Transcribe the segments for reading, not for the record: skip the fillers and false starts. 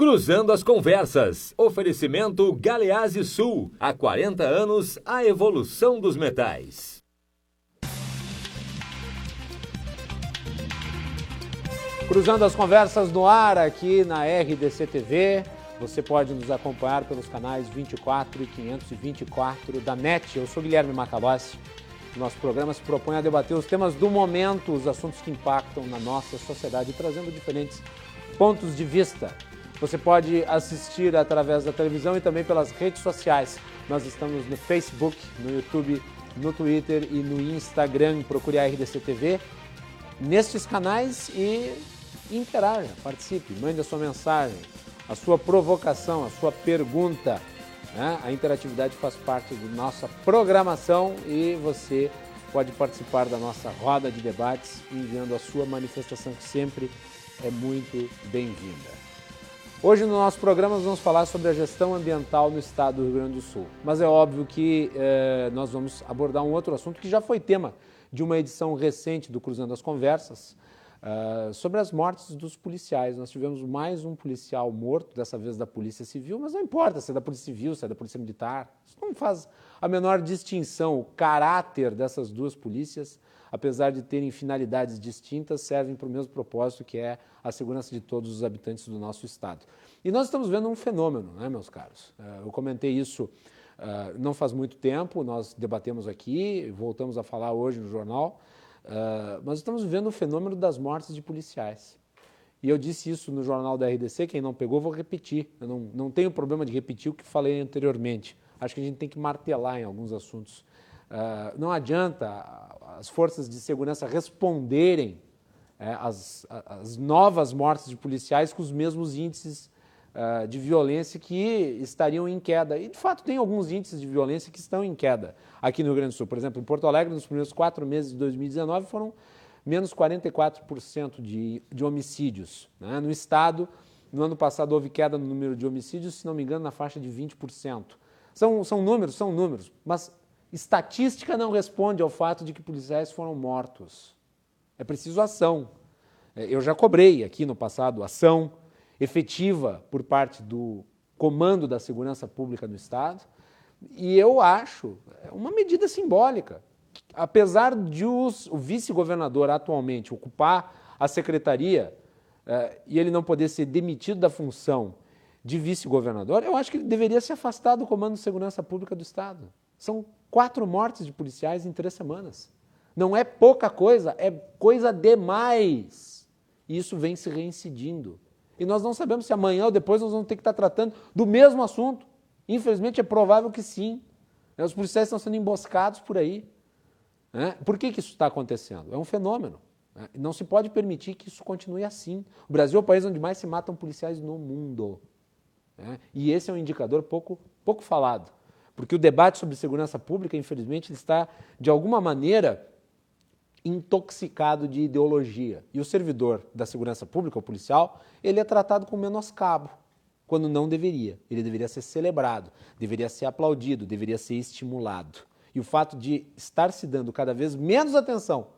Cruzando as Conversas. Oferecimento Galeazzi Sul. Há 40 anos, a evolução dos metais. Cruzando as Conversas no ar aqui na RDC TV. Você pode nos acompanhar pelos canais 24 e 524 da NET. Eu sou Guilherme Macalossi. Nosso programa se propõe a debater os temas do momento, os assuntos que impactam na nossa sociedade, trazendo diferentes pontos de vista. Você pode assistir através da televisão e também pelas redes sociais. Nós estamos no Facebook, no YouTube, no Twitter e no Instagram. Procure a RDC TV nestes canais e interaja, participe, mande a sua mensagem, a sua provocação, a sua pergunta. Né? A interatividade faz parte da nossa programação e você pode participar da nossa roda de debates enviando a sua manifestação, que sempre é muito bem-vinda. Hoje no nosso programa nós vamos falar sobre a gestão ambiental no estado do Rio Grande do Sul. Mas é óbvio que nós vamos abordar um outro assunto que já foi tema de uma edição recente do Cruzando as Conversas, sobre as mortes dos policiais. Nós tivemos mais um policial morto, dessa vez da Polícia Civil, mas não importa se é da Polícia Civil, se é da Polícia Militar. Isso não faz a menor distinção. O caráter dessas duas polícias, apesar de terem finalidades distintas, servem para o mesmo propósito, que é a segurança de todos os habitantes do nosso estado. E nós estamos vendo um fenômeno, né, meus caros? Eu comentei isso não faz muito tempo, nós debatemos aqui, voltamos a falar hoje no jornal, mas estamos vivendo o fenômeno das mortes de policiais. E eu disse isso no jornal da RDC, quem não pegou, vou repetir. Eu não tenho problema de repetir o que falei anteriormente. Acho que a gente tem que martelar em alguns assuntos. Não adianta as forças de segurança responderem às novas mortes de policiais com os mesmos índices de violência que estariam em queda. E, de fato, tem alguns índices de violência que estão em queda aqui no Rio Grande do Sul. Por exemplo, em Porto Alegre, nos primeiros 4 meses de 2019, foram menos 44% de homicídios. Né? No estado, no ano passado, houve queda no número de homicídios, se não me engano, na faixa de 20%. São números, mas estatística não responde ao fato de que policiais foram mortos. É preciso ação. Eu já cobrei aqui no passado ação efetiva por parte do Comando da Segurança Pública do Estado, e eu acho uma medida simbólica. Apesar de o vice-governador atualmente ocupar a secretaria e ele não poder ser demitido da função de vice-governador, eu acho que ele deveria se afastar do Comando de Segurança Pública do Estado. São 4 mortes de policiais em 3 semanas. Não é pouca coisa, é coisa demais. E isso vem se reincidindo. E nós não sabemos se amanhã ou depois nós vamos ter que estar tratando do mesmo assunto. Infelizmente é provável que sim. Os policiais estão sendo emboscados por aí. Por que isso está acontecendo? É um fenômeno. Não se pode permitir que isso continue assim. O Brasil é o país onde mais se matam policiais no mundo. E esse é um indicador pouco falado. Porque o debate sobre segurança pública, infelizmente, está, de alguma maneira, intoxicado de ideologia. E o servidor da segurança pública, o policial, ele é tratado com menoscabo, quando não deveria. Ele deveria ser celebrado, deveria ser aplaudido, deveria ser estimulado. E o fato de estar se dando cada vez menos atenção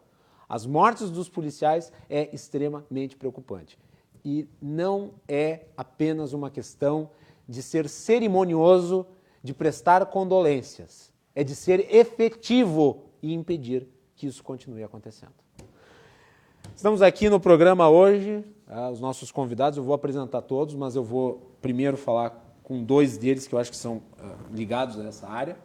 às mortes dos policiais é extremamente preocupante. E não é apenas uma questão de ser cerimonioso, de prestar condolências. É de ser efetivo e impedir que isso continue acontecendo. Estamos aqui no programa hoje, os nossos convidados, eu vou apresentar todos, mas eu vou primeiro falar com 2 deles que eu acho que são ligados a essa área.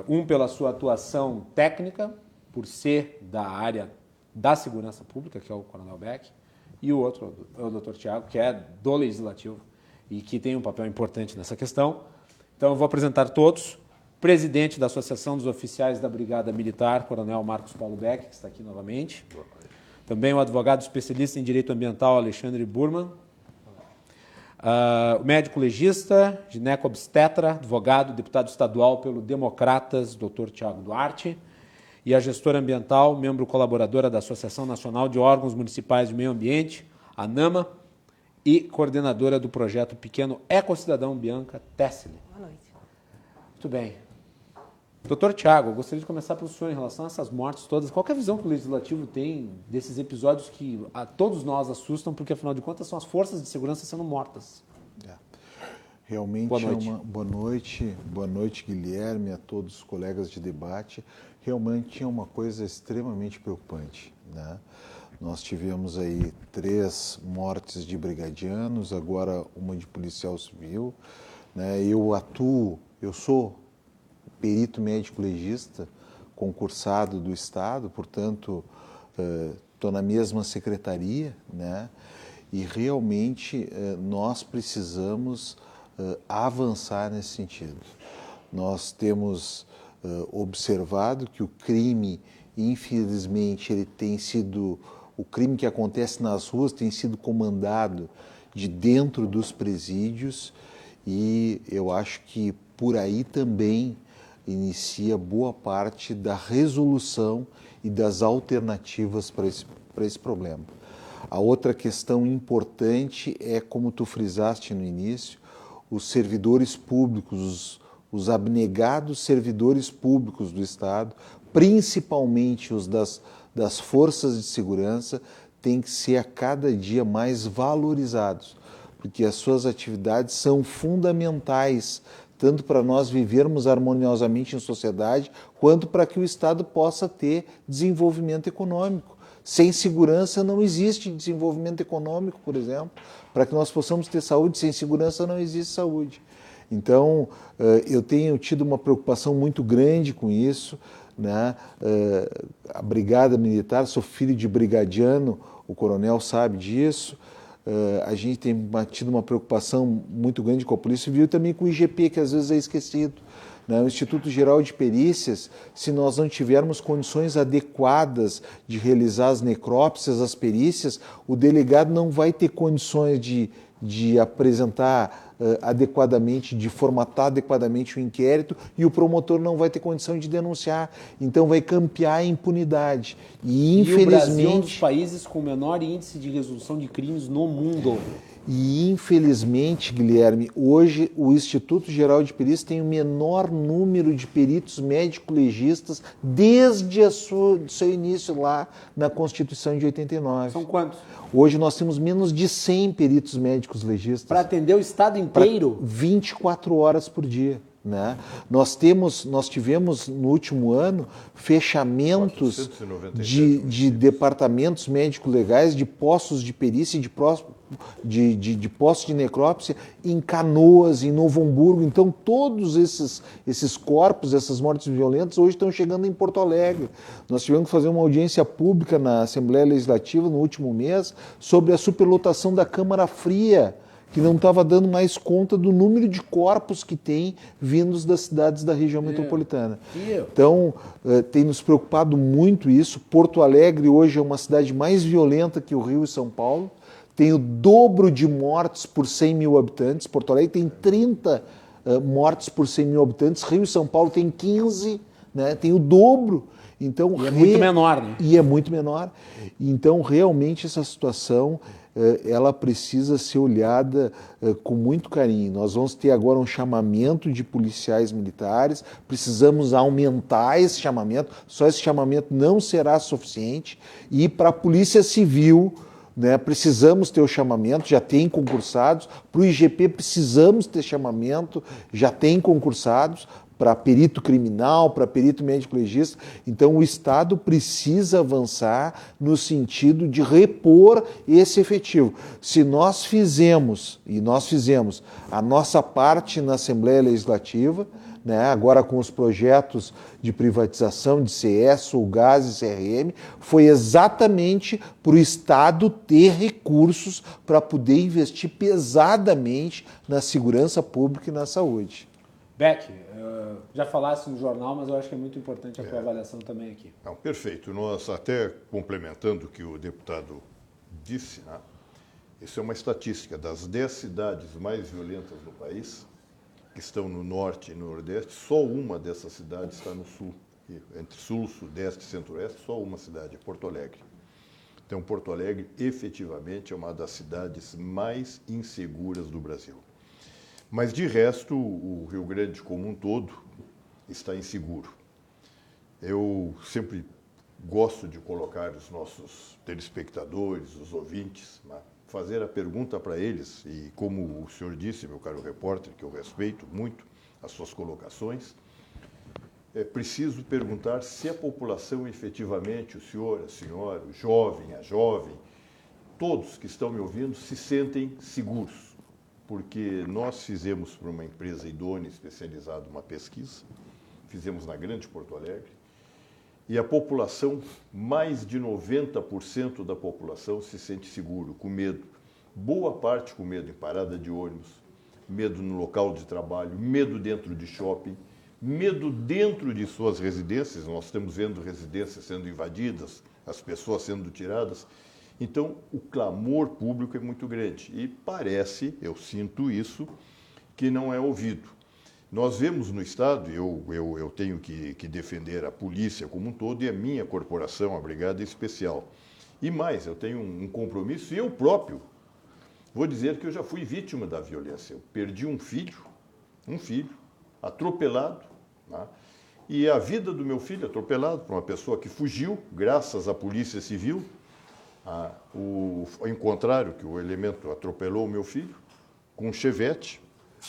Um pela sua atuação técnica, por ser da área da segurança pública, que é o Coronel Beck, e o outro é o Dr. Tiago, que é do Legislativo e que tem um papel importante nessa questão. Então eu vou apresentar todos. Presidente da Associação dos Oficiais da Brigada Militar, Coronel Marcos Paulo Beck, que está aqui novamente. Também o advogado especialista em Direito Ambiental, Alexandre Burman. O médico legista, gineco-obstetra, advogado, deputado estadual pelo Democratas, Dr. Tiago Duarte. E a gestora ambiental, membro colaboradora da Associação Nacional de Órgãos Municipais de Meio Ambiente, ANAMA, e coordenadora do projeto Pequeno Ecocidadão, Bianca Tessile. Boa noite. Muito bem. Doutor Tiago, eu gostaria de começar pelo senhor em relação a essas mortes todas. Qual que é a visão que o Legislativo tem desses episódios que a todos nós assustam, porque afinal de contas são as forças de segurança sendo mortas? Realmente boa noite, Guilherme, a todos os colegas de debate. Realmente é uma coisa extremamente preocupante, né? Nós tivemos aí 3 mortes de brigadianos, agora uma de policial civil, né? Eu sou perito médico legista, concursado do Estado, portanto, estou na mesma secretaria, né? E realmente nós precisamos avançar nesse sentido. Nós temos observado que o crime, infelizmente, o crime que acontece nas ruas tem sido comandado de dentro dos presídios, e eu acho que por aí também inicia boa parte da resolução e das alternativas para esse problema. A outra questão importante é, como tu frisaste no início, os servidores públicos, os abnegados servidores públicos do Estado, principalmente os das forças de segurança, têm que ser a cada dia mais valorizados, porque as suas atividades são fundamentais, tanto para nós vivermos harmoniosamente em sociedade, quanto para que o Estado possa ter desenvolvimento econômico. Sem segurança não existe desenvolvimento econômico, por exemplo. Para que nós possamos ter saúde, sem segurança não existe saúde. Então, eu tenho tido uma preocupação muito grande com isso, né? A Brigada Militar, sou filho de brigadiano, o coronel sabe disso. A gente tem tido uma preocupação muito grande com a Polícia Civil e também com o IGP, que às vezes é esquecido. O Instituto Geral de Perícias, se nós não tivermos condições adequadas de realizar as necrópsias, as perícias, o delegado não vai ter condições de apresentar adequadamente, de formatar adequadamente o inquérito, e o promotor não vai ter condição de denunciar. Então vai campear a impunidade. E infelizmente... o Brasil é um dos países com o menor índice de resolução de crimes no mundo. E, infelizmente, Guilherme, hoje o Instituto Geral de Perícias tem o menor número de peritos médico-legistas desde seu início lá na Constituição de 89. São quantos? Hoje nós temos menos de 100 peritos médicos legistas. Para atender o Estado inteiro? 24 horas por dia. Né? Nós tivemos no último ano fechamentos de departamentos médico-legais, de postos de perícia, de postos de necrópsia em Canoas, em Novo Hamburgo. Então todos esses corpos, essas mortes violentas hoje estão chegando em Porto Alegre. Nós tivemos que fazer uma audiência pública na Assembleia Legislativa no último mês sobre a superlotação da Câmara Fria, que não estava dando mais conta do número de corpos que tem vindos das cidades da região metropolitana. Então, tem nos preocupado muito isso. Porto Alegre hoje é uma cidade mais violenta que o Rio e São Paulo, tem o dobro de mortes por 100 mil habitantes. Porto Alegre tem 30 mortes por 100 mil habitantes, Rio e São Paulo tem 15, né? Tem o dobro. Então, e é muito menor, né? E é muito menor. Então, realmente, essa situação ela precisa ser olhada com muito carinho. Nós vamos ter agora um chamamento de policiais militares, precisamos aumentar esse chamamento, só esse chamamento não será suficiente. E para a Polícia Civil, né, precisamos ter o chamamento, já tem concursados. Para o IGP precisamos ter chamamento, já tem concursados. Para perito criminal, para perito médico-legista. Então, o Estado precisa avançar no sentido de repor esse efetivo. Se nós fizemos, e nós fizemos, a nossa parte na Assembleia Legislativa, né, agora com os projetos de privatização de CS, Sulgás e CRM, foi exatamente para o Estado ter recursos para poder investir pesadamente na segurança pública e na saúde. Beck, já falasse no jornal, mas eu acho que é muito importante a tua avaliação também aqui. Não, perfeito. Nós, até complementando o que o deputado disse, né? Isso é uma estatística das 10 cidades mais violentas do país, que estão no norte e no nordeste, só uma dessas cidades está no sul. Entre sul, sudeste e centro-oeste, só uma cidade, é Porto Alegre. Então, Porto Alegre, efetivamente, é uma das cidades mais inseguras do Brasil. Mas, de resto, o Rio Grande como um todo está inseguro. Eu sempre gosto de colocar os nossos telespectadores, os ouvintes, né, fazer a pergunta para eles, e como o senhor disse, meu caro repórter, que eu respeito muito as suas colocações, é preciso perguntar se a população efetivamente, o senhor, a senhora, o jovem, a jovem, todos que estão me ouvindo se sentem seguros, porque nós fizemos para uma empresa idônea especializada uma pesquisa, fizemos na Grande Porto Alegre, e a população, mais de 90% da população se sente seguro, com medo. Boa parte com medo em parada de ônibus, medo no local de trabalho, medo dentro de shopping, medo dentro de suas residências. Nós estamos vendo residências sendo invadidas, as pessoas sendo tiradas. Então, o clamor público é muito grande e parece, eu sinto isso, que não é ouvido. Nós vemos no Estado, eu tenho que defender a polícia como um todo e a minha corporação, a Brigada Especial. E mais, eu tenho um compromisso e eu próprio vou dizer que eu já fui vítima da violência. Eu perdi um filho, atropelado, né? E a vida do meu filho atropelado por uma pessoa que fugiu, graças à Polícia Civil, ao contrário, que o elemento atropelou o meu filho, com um chevette,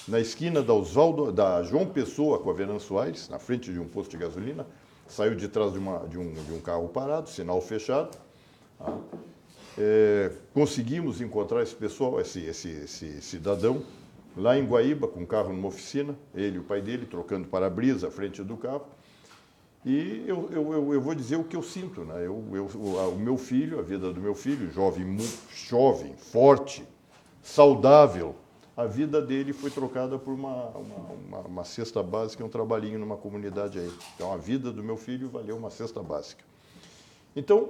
na esquina da João Pessoa com a Venâncio Aires, na frente de um posto de gasolina, saiu de trás de um carro parado, sinal fechado. Conseguimos encontrar esse pessoal, esse cidadão, lá em Guaíba, com um carro numa oficina, ele e o pai dele, trocando para-brisa à frente do carro. E eu vou dizer o que eu sinto, né? O meu filho, a vida do meu filho, jovem, forte, saudável, a vida dele foi trocada por uma cesta básica, um trabalhinho numa comunidade aí. Então, a vida do meu filho valeu uma cesta básica. Então,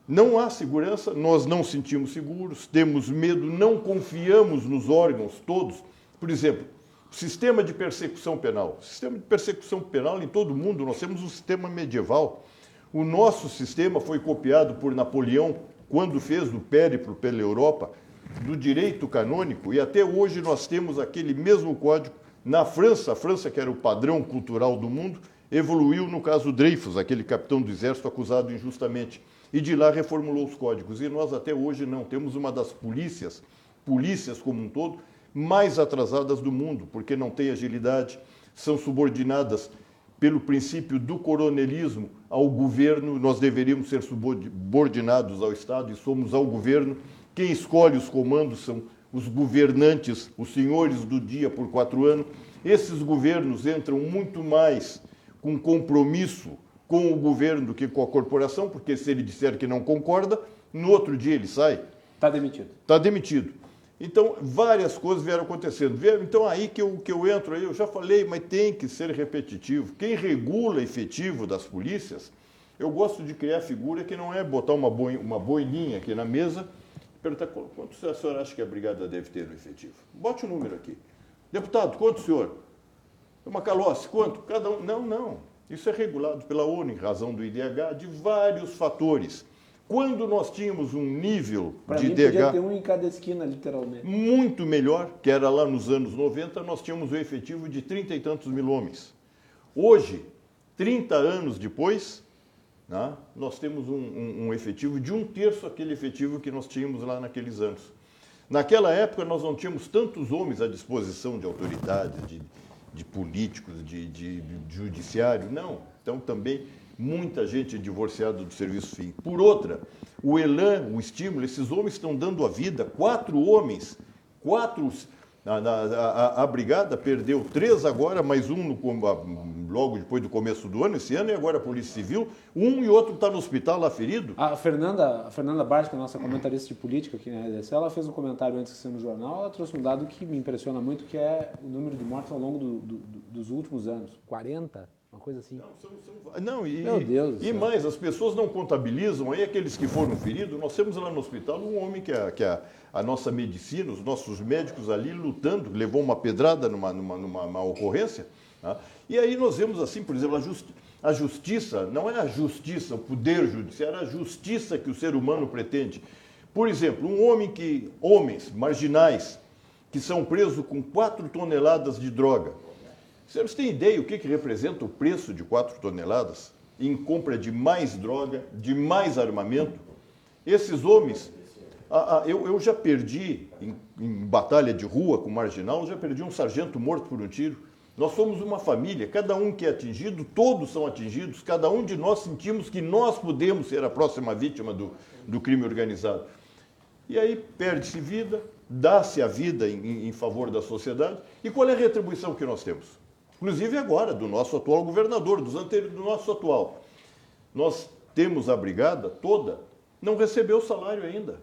não há segurança, nós não sentimos seguros, temos medo, não confiamos nos órgãos todos. Por exemplo, o sistema de persecução penal. O sistema de persecução penal em todo o mundo, nós temos um sistema medieval. O nosso sistema foi copiado por Napoleão quando fez o périplo pela Europa, do direito canônico, e até hoje nós temos aquele mesmo código na França. A França, que era o padrão cultural do mundo, evoluiu no caso Dreyfus, aquele capitão do exército acusado injustamente. E de lá reformulou os códigos. E nós até hoje não. Temos uma das polícias como um todo, mais atrasadas do mundo, porque não tem agilidade, são subordinadas pelo princípio do coronelismo ao governo. Nós deveríamos ser subordinados ao Estado e somos ao governo. Quem escolhe os comandos são os governantes, os senhores do dia por 4 anos. Esses governos entram muito mais com compromisso com o governo do que com a corporação, porque se ele disser que não concorda, no outro dia ele sai. Está demitido. Está demitido. Então, várias coisas vieram acontecendo. Então, aí que eu entro, aí eu já falei, mas tem que ser repetitivo. Quem regula efetivo das polícias, eu gosto de criar figura que não é botar uma boininha aqui na mesa e perguntar quanto a senhora acha que a brigada deve ter no efetivo. Bote um número aqui. Deputado, quanto o senhor? Macalossi, quanto? Cada um. Não. Isso é regulado pela ONU, em razão do IDH, de vários fatores. Quando nós tínhamos um nível de IDH... podia ter um em cada esquina, literalmente. Muito melhor, que era lá nos anos 90, nós tínhamos um efetivo de 30 e tantos mil homens. Hoje, 30 anos depois, né, nós temos um efetivo de 1/3 aquele efetivo que nós tínhamos lá naqueles anos. Naquela época, nós não tínhamos tantos homens à disposição de autoridade, de políticos, de judiciário, não. Então, também, muita gente divorciada do serviço fim. Por outra, o elan, o estímulo, esses homens estão dando a vida. 4 homens, a brigada perdeu 3 agora, mais um logo depois do começo do ano, esse ano, e agora a Polícia Civil, um e outro está no hospital lá ferido. A Fernanda Bart, que é a nossa comentarista de política aqui na RDC, ela fez um comentário antes que saiu no jornal, ela trouxe um dado que me impressiona muito, que é o número de mortes ao longo dos últimos anos. 40? Uma coisa assim. Meu Deus. E mais, as pessoas não contabilizam, aí aqueles que foram feridos, nós temos lá no hospital um homem que a nossa medicina, os nossos médicos ali lutando, levou uma pedrada numa ocorrência, tá? E aí nós vemos assim, por exemplo, a justiça, não é a justiça, o poder judiciário, é a justiça que o ser humano pretende. Por exemplo, homens marginais que são presos com 4 toneladas de droga. Os senhores têm ideia o que representa o preço de 4 toneladas em compra de mais droga, de mais armamento? Esses homens, eu já perdi em batalha de rua com marginal, já perdi um sargento morto por um tiro. Nós somos uma família, cada um que é atingido, todos são atingidos, cada um de nós sentimos que nós podemos ser a próxima vítima do crime organizado. E aí perde-se vida, dá-se a vida em favor da sociedade. E qual é a retribuição que nós temos? Inclusive agora, do nosso atual governador, do nosso atual. Nós temos a brigada toda, não recebeu o salário ainda.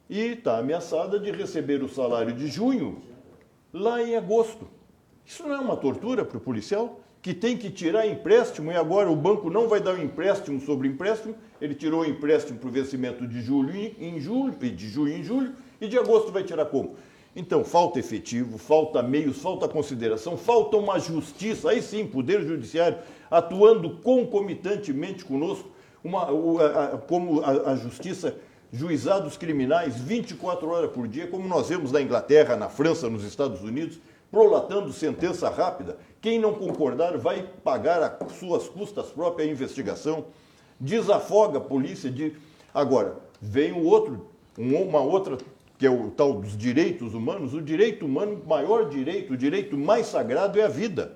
E está ameaçada de receber o salário de junho lá em agosto. Isso não é uma tortura para o policial? Que tem que tirar empréstimo e agora o banco não vai dar um empréstimo sobre empréstimo. Ele tirou o empréstimo para o vencimento de julho em julho, de junho em julho, e de agosto vai tirar como? Então, falta efetivo, falta meios, falta consideração, falta uma justiça, aí sim, poder judiciário, atuando concomitantemente conosco, como a justiça, juizados criminais, 24 horas por dia, como nós vemos na Inglaterra, na França, nos Estados Unidos, prolatando sentença rápida. Quem não concordar vai pagar a suas custas próprias a investigação, desafoga a polícia. Agora, vem uma outra, que é o tal dos direitos humanos. O direito humano, o maior direito, o direito mais sagrado é a vida.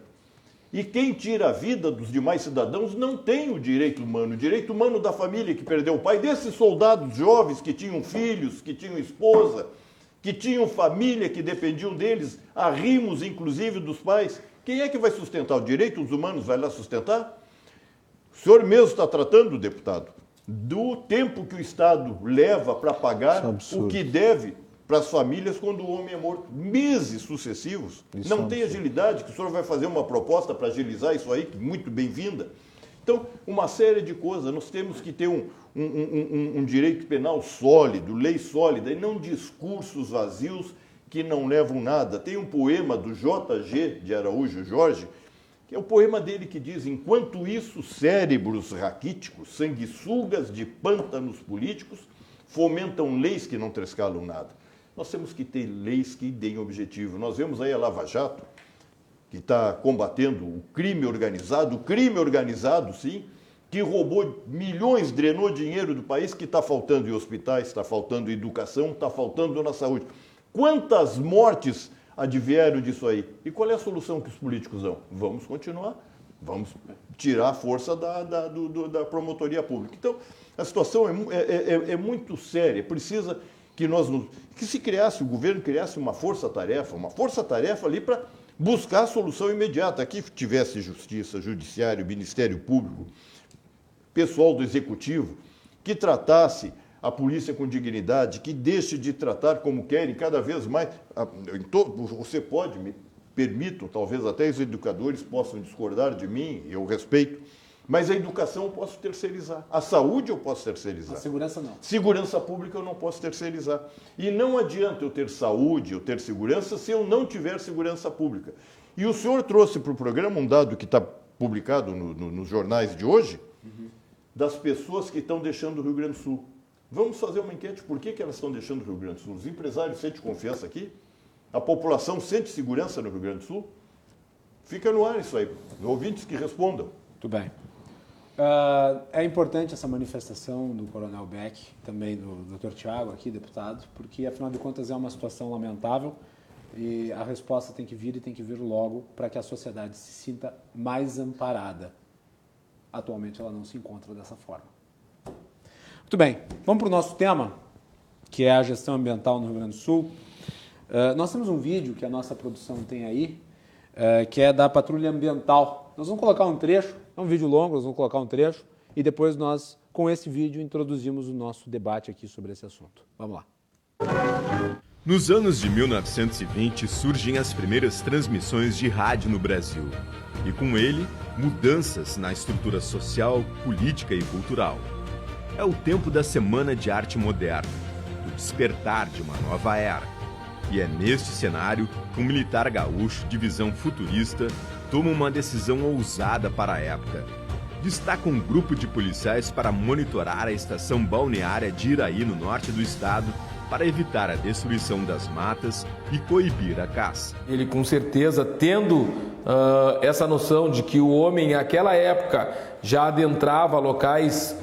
E quem tira a vida dos demais cidadãos não tem o direito humano da família que perdeu o pai, desses soldados jovens que tinham filhos, que tinham esposa, que tinham família, que dependiam deles, arrimos inclusive dos pais. Quem é que vai sustentar? O direito dos humanos vai lá sustentar? O senhor mesmo está tratando, deputado, do tempo que o Estado leva para pagar o que deve para as famílias quando o homem é morto. Meses sucessivos. Não tem agilidade, que o senhor vai fazer uma proposta para agilizar isso aí, muito bem-vinda. Então, uma série de coisas. Nós temos que ter um direito penal sólido, lei sólida, e não discursos vazios que não levam nada. Tem um poema do J.G. de Araújo Jorge, que é o poema dele que diz: enquanto isso, cérebros raquíticos, sanguessugas de pântanos políticos, fomentam leis que não trescalam nada. Nós temos que ter leis que deem objetivo. Nós vemos aí a Lava Jato, que está combatendo o crime organizado, sim, que roubou milhões, drenou dinheiro do país, que está faltando em hospitais, está faltando em educação, está faltando na saúde. Quantas mortes advieram disso aí? E qual é a solução que os políticos dão? Vamos continuar, vamos tirar a força da promotoria pública. Então, a situação é muito séria. Precisa que se criasse, o governo criasse uma força-tarefa ali para buscar a solução imediata. Aqui tivesse justiça, judiciário, Ministério Público, pessoal do Executivo, que tratasse a polícia com dignidade, que deixe de tratar como querem cada vez mais. Você pode, me permitam, talvez até os educadores possam discordar de mim, eu respeito, mas a educação eu posso terceirizar, a saúde eu posso terceirizar. A segurança não. Segurança pública eu não posso terceirizar. E não adianta eu ter saúde, eu ter segurança, se eu não tiver segurança pública. E o senhor trouxe para o programa um dado que está publicado nos jornais de hoje, das pessoas que estão deixando o Rio Grande do Sul. Vamos fazer uma enquete, por que elas estão deixando o Rio Grande do Sul? Os empresários sentem confiança aqui? A população sente segurança no Rio Grande do Sul? Fica no ar isso aí. Ouvintes que respondam. Muito bem. É importante essa manifestação do Coronel Beck, também do Dr. Tiago aqui, deputado, porque, afinal de contas, é uma situação lamentável e a resposta tem que vir e tem que vir logo para que a sociedade se sinta mais amparada. Atualmente ela não se encontra dessa forma. Muito bem, vamos para o nosso tema, que é a gestão ambiental no Rio Grande do Sul. Nós temos um vídeo que a nossa produção tem aí, que é da Patrulha Ambiental. Nós vamos colocar um trecho, é um vídeo longo, nós vamos colocar um trecho, e depois nós, com esse vídeo, introduzimos o nosso debate aqui sobre esse assunto. Vamos lá. Nos anos de 1920 surgem as primeiras transmissões de rádio no Brasil. E com ele, mudanças na estrutura social, política e cultural. É o tempo da Semana de Arte Moderna, do despertar de uma nova era. E é neste cenário que um militar gaúcho de visão futurista toma uma decisão ousada para a época. Destaca um grupo de policiais para monitorar a estação balneária de Iraí, no norte do estado, para evitar a destruição das matas e coibir a caça. Ele, com certeza, tendo essa noção de que o homem, naquela época, já adentrava locais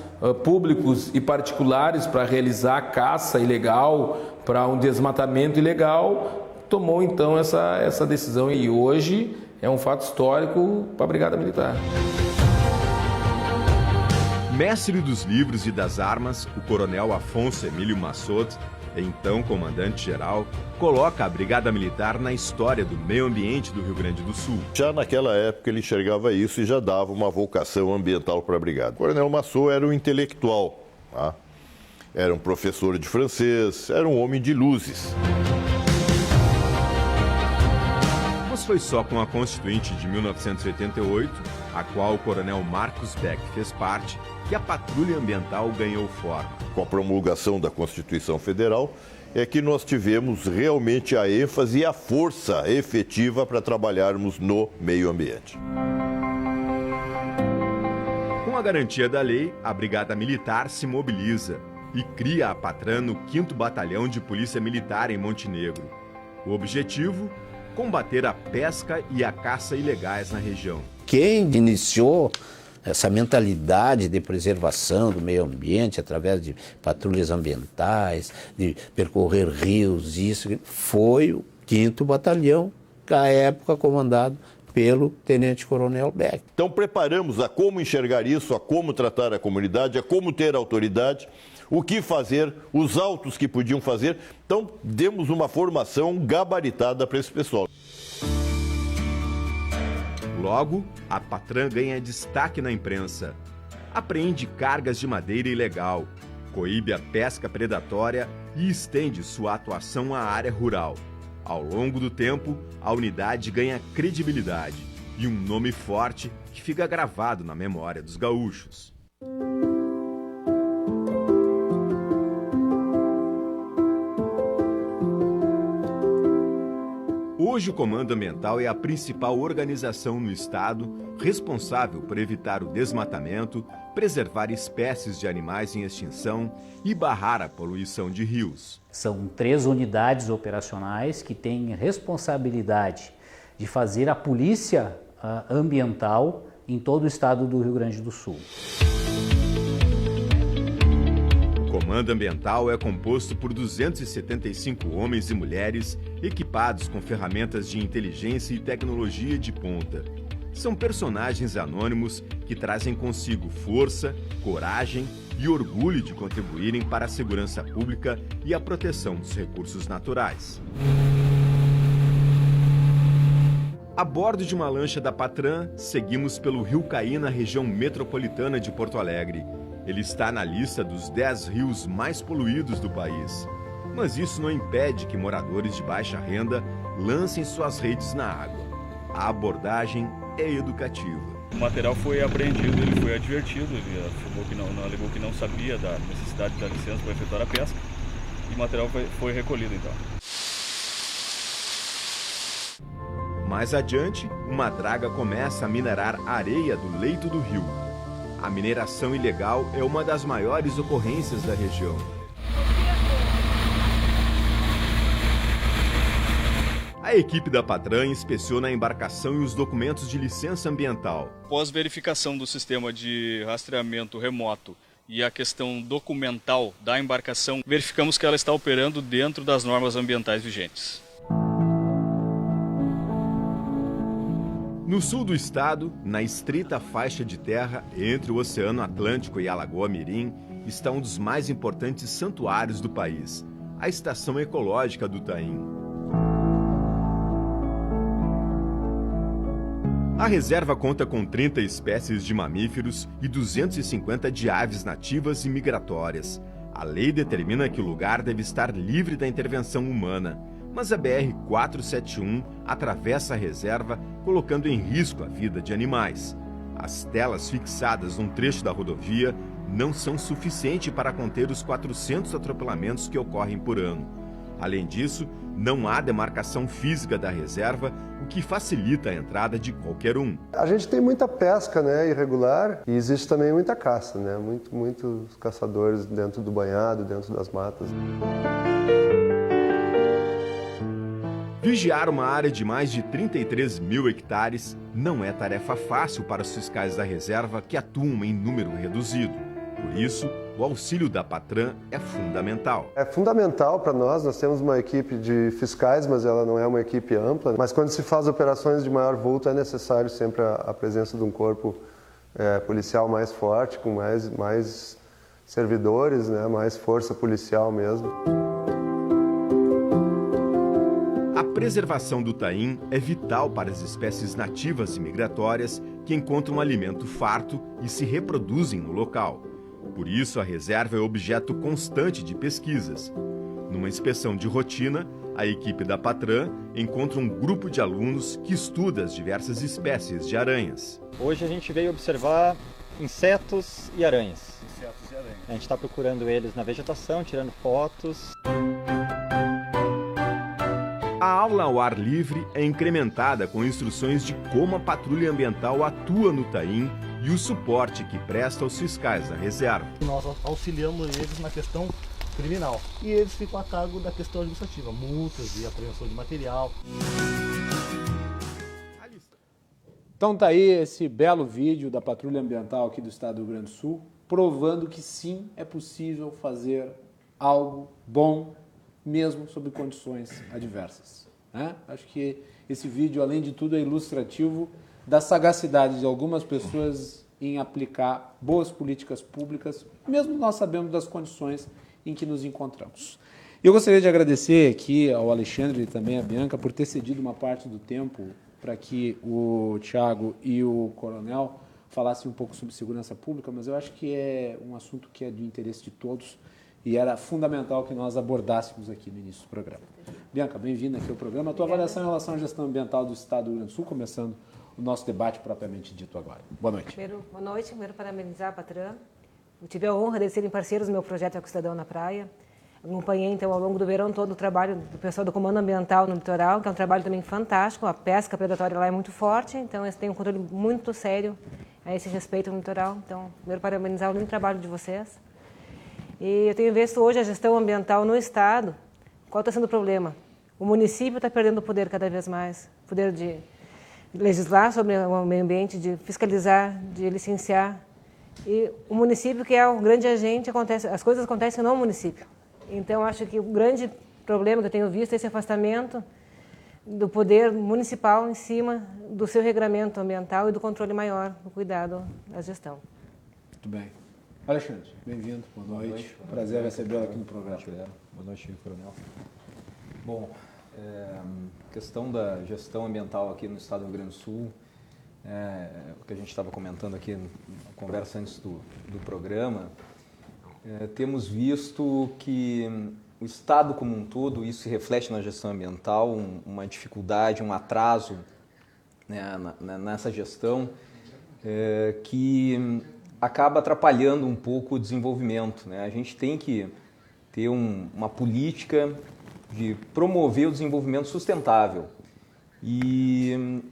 públicos e particulares para realizar caça ilegal, para um desmatamento ilegal, tomou então essa decisão, e hoje é um fato histórico para a Brigada Militar. Mestre dos livros e das armas, o coronel Afonso Emílio Massot, então comandante-geral, coloca a Brigada Militar na história do meio ambiente do Rio Grande do Sul. Já naquela época ele enxergava isso e já dava uma vocação ambiental para a Brigada. O coronel Massot era um intelectual, tá? Era um professor de francês, era um homem de luzes. Mas foi só com a Constituinte de 1988, a qual o coronel Marcos Beck fez parte, que a patrulha ambiental ganhou forma. Com a promulgação da Constituição Federal, é que nós tivemos realmente a ênfase e a força efetiva para trabalharmos no meio ambiente. Com a garantia da lei, a Brigada Militar se mobiliza e cria a Patran no 5º Batalhão de Polícia Militar em Montenegro. O objetivo? Combater a pesca e a caça ilegais na região. Quem iniciou essa mentalidade de preservação do meio ambiente através de patrulhas ambientais, de percorrer rios, isso foi o 5º Batalhão, à época comandado pelo Tenente-Coronel Beck. Então preparamos a como enxergar isso, a como tratar a comunidade, a como ter autoridade, o que fazer, os autos que podiam fazer. Então demos uma formação gabaritada para esse pessoal. Logo, a Patran ganha destaque na imprensa. Apreende cargas de madeira ilegal, coíbe a pesca predatória e estende sua atuação à área rural. Ao longo do tempo, a unidade ganha credibilidade e um nome forte que fica gravado na memória dos gaúchos. Hoje, o Comando Ambiental é a principal organização no estado responsável por evitar o desmatamento, preservar espécies de animais em extinção e barrar a poluição de rios. São 3 unidades operacionais que têm responsabilidade de fazer a polícia ambiental em todo o estado do Rio Grande do Sul. O Comando Ambiental é composto por 275 homens e mulheres equipados com ferramentas de inteligência e tecnologia de ponta. São personagens anônimos que trazem consigo força, coragem e orgulho de contribuírem para a segurança pública e a proteção dos recursos naturais. A bordo de uma lancha da Patran, seguimos pelo Rio Caí na região metropolitana de Porto Alegre. Ele está na lista dos 10 rios mais poluídos do país. Mas isso não impede que moradores de baixa renda lancem suas redes na água. A abordagem é educativa. O material foi apreendido, ele foi advertido, ele alegou que não sabia da necessidade da licença para efetuar a pesca e o material foi recolhido então. Mais adiante, uma draga começa a minerar a areia do leito do rio. A mineração ilegal é uma das maiores ocorrências da região. A equipe da Patran inspeciona a embarcação e os documentos de licença ambiental. Após verificação do sistema de rastreamento remoto e a questão documental da embarcação, verificamos que ela está operando dentro das normas ambientais vigentes. No sul do estado, na estreita faixa de terra entre o Oceano Atlântico e a Lagoa Mirim, está um dos mais importantes santuários do país, a Estação Ecológica do Taim. A reserva conta com 30 espécies de mamíferos e 250 de aves nativas e migratórias. A lei determina que o lugar deve estar livre da intervenção humana, mas a BR-471 atravessa a reserva, colocando em risco a vida de animais. As telas fixadas num trecho da rodovia não são suficientes para conter os 400 atropelamentos que ocorrem por ano. Além disso, não há demarcação física da reserva, o que facilita a entrada de qualquer um. A gente tem muita pesca, né, irregular, e existe também muita caça, né, muitos caçadores dentro do banhado, dentro das matas. Vigiar uma área de mais de 33 mil hectares não é tarefa fácil para os fiscais da reserva que atuam em número reduzido. Por isso, o auxílio da Patran é fundamental. É fundamental para nós temos uma equipe de fiscais, mas ela não é uma equipe ampla. Mas quando se faz operações de maior vulto, é necessário sempre a presença de um corpo policial mais forte, com mais servidores, né, mais força policial mesmo. A preservação do taim é vital para as espécies nativas e migratórias que encontram alimento farto e se reproduzem no local. Por isso, a reserva é objeto constante de pesquisas. Numa inspeção de rotina, a equipe da Patran encontra um grupo de alunos que estuda as diversas espécies de aranhas. Hoje a gente veio observar insetos e aranhas. A gente está procurando eles na vegetação, tirando fotos. A aula ao ar livre é incrementada com instruções de como a patrulha ambiental atua no taim e o suporte que presta aos fiscais da reserva. Nós auxiliamos eles na questão criminal e eles ficam a cargo da questão administrativa, multas e apreensão de material. Então tá aí esse belo vídeo da Patrulha Ambiental aqui do estado do Rio Grande do Sul, provando que sim, é possível fazer algo bom, mesmo sob condições adversas, né? Acho que esse vídeo, além de tudo, é ilustrativo da sagacidade de algumas pessoas em aplicar boas políticas públicas, mesmo nós sabemos das condições em que nos encontramos. Eu gostaria de agradecer aqui ao Alexandre e também à Bianca por ter cedido uma parte do tempo para que o Thiago e o Coronel falassem um pouco sobre segurança pública, mas eu acho que é um assunto que é de interesse de todos e era fundamental que nós abordássemos aqui no início do programa. Bianca, bem-vinda aqui ao programa. A tua avaliação em relação à gestão ambiental do estado do Rio Grande do Sul, começando o nosso debate propriamente dito agora. Boa noite. Boa noite. Primeiro, parabenizar a Patran. Eu tive a honra de serem parceiros do meu projeto Eco Cidadão na Praia. Acompanhei, então, ao longo do verão todo o trabalho do pessoal do Comando Ambiental no litoral, que é um trabalho também fantástico. A pesca predatória lá é muito forte, então eles têm um controle muito sério a esse respeito no litoral. Então, primeiro, parabenizar o lindo trabalho de vocês. E eu tenho visto hoje a gestão ambiental no estado. Qual está sendo o problema? O município está perdendo o poder cada vez mais. O poder de legislar sobre o meio ambiente, de fiscalizar, de licenciar. E o município, que é o grande agente, as coisas acontecem no município. Então, acho que o grande problema que eu tenho visto é esse afastamento do poder municipal em cima do seu regramento ambiental e do controle maior, do cuidado da gestão. Muito bem. Alexandre, bem-vindo. Boa noite. Boa noite. Prazer recebê-lo aqui no programa. Boa noite, Coronel. Bom, questão da gestão ambiental aqui no estado do Rio Grande do Sul, o que a gente estava comentando aqui na conversa antes do programa, temos visto que o estado como um todo, isso se reflete na gestão ambiental, uma dificuldade, um atraso, né, nessa gestão que acaba atrapalhando um pouco o desenvolvimento, né? A gente tem que ter uma política de promover o desenvolvimento sustentável. E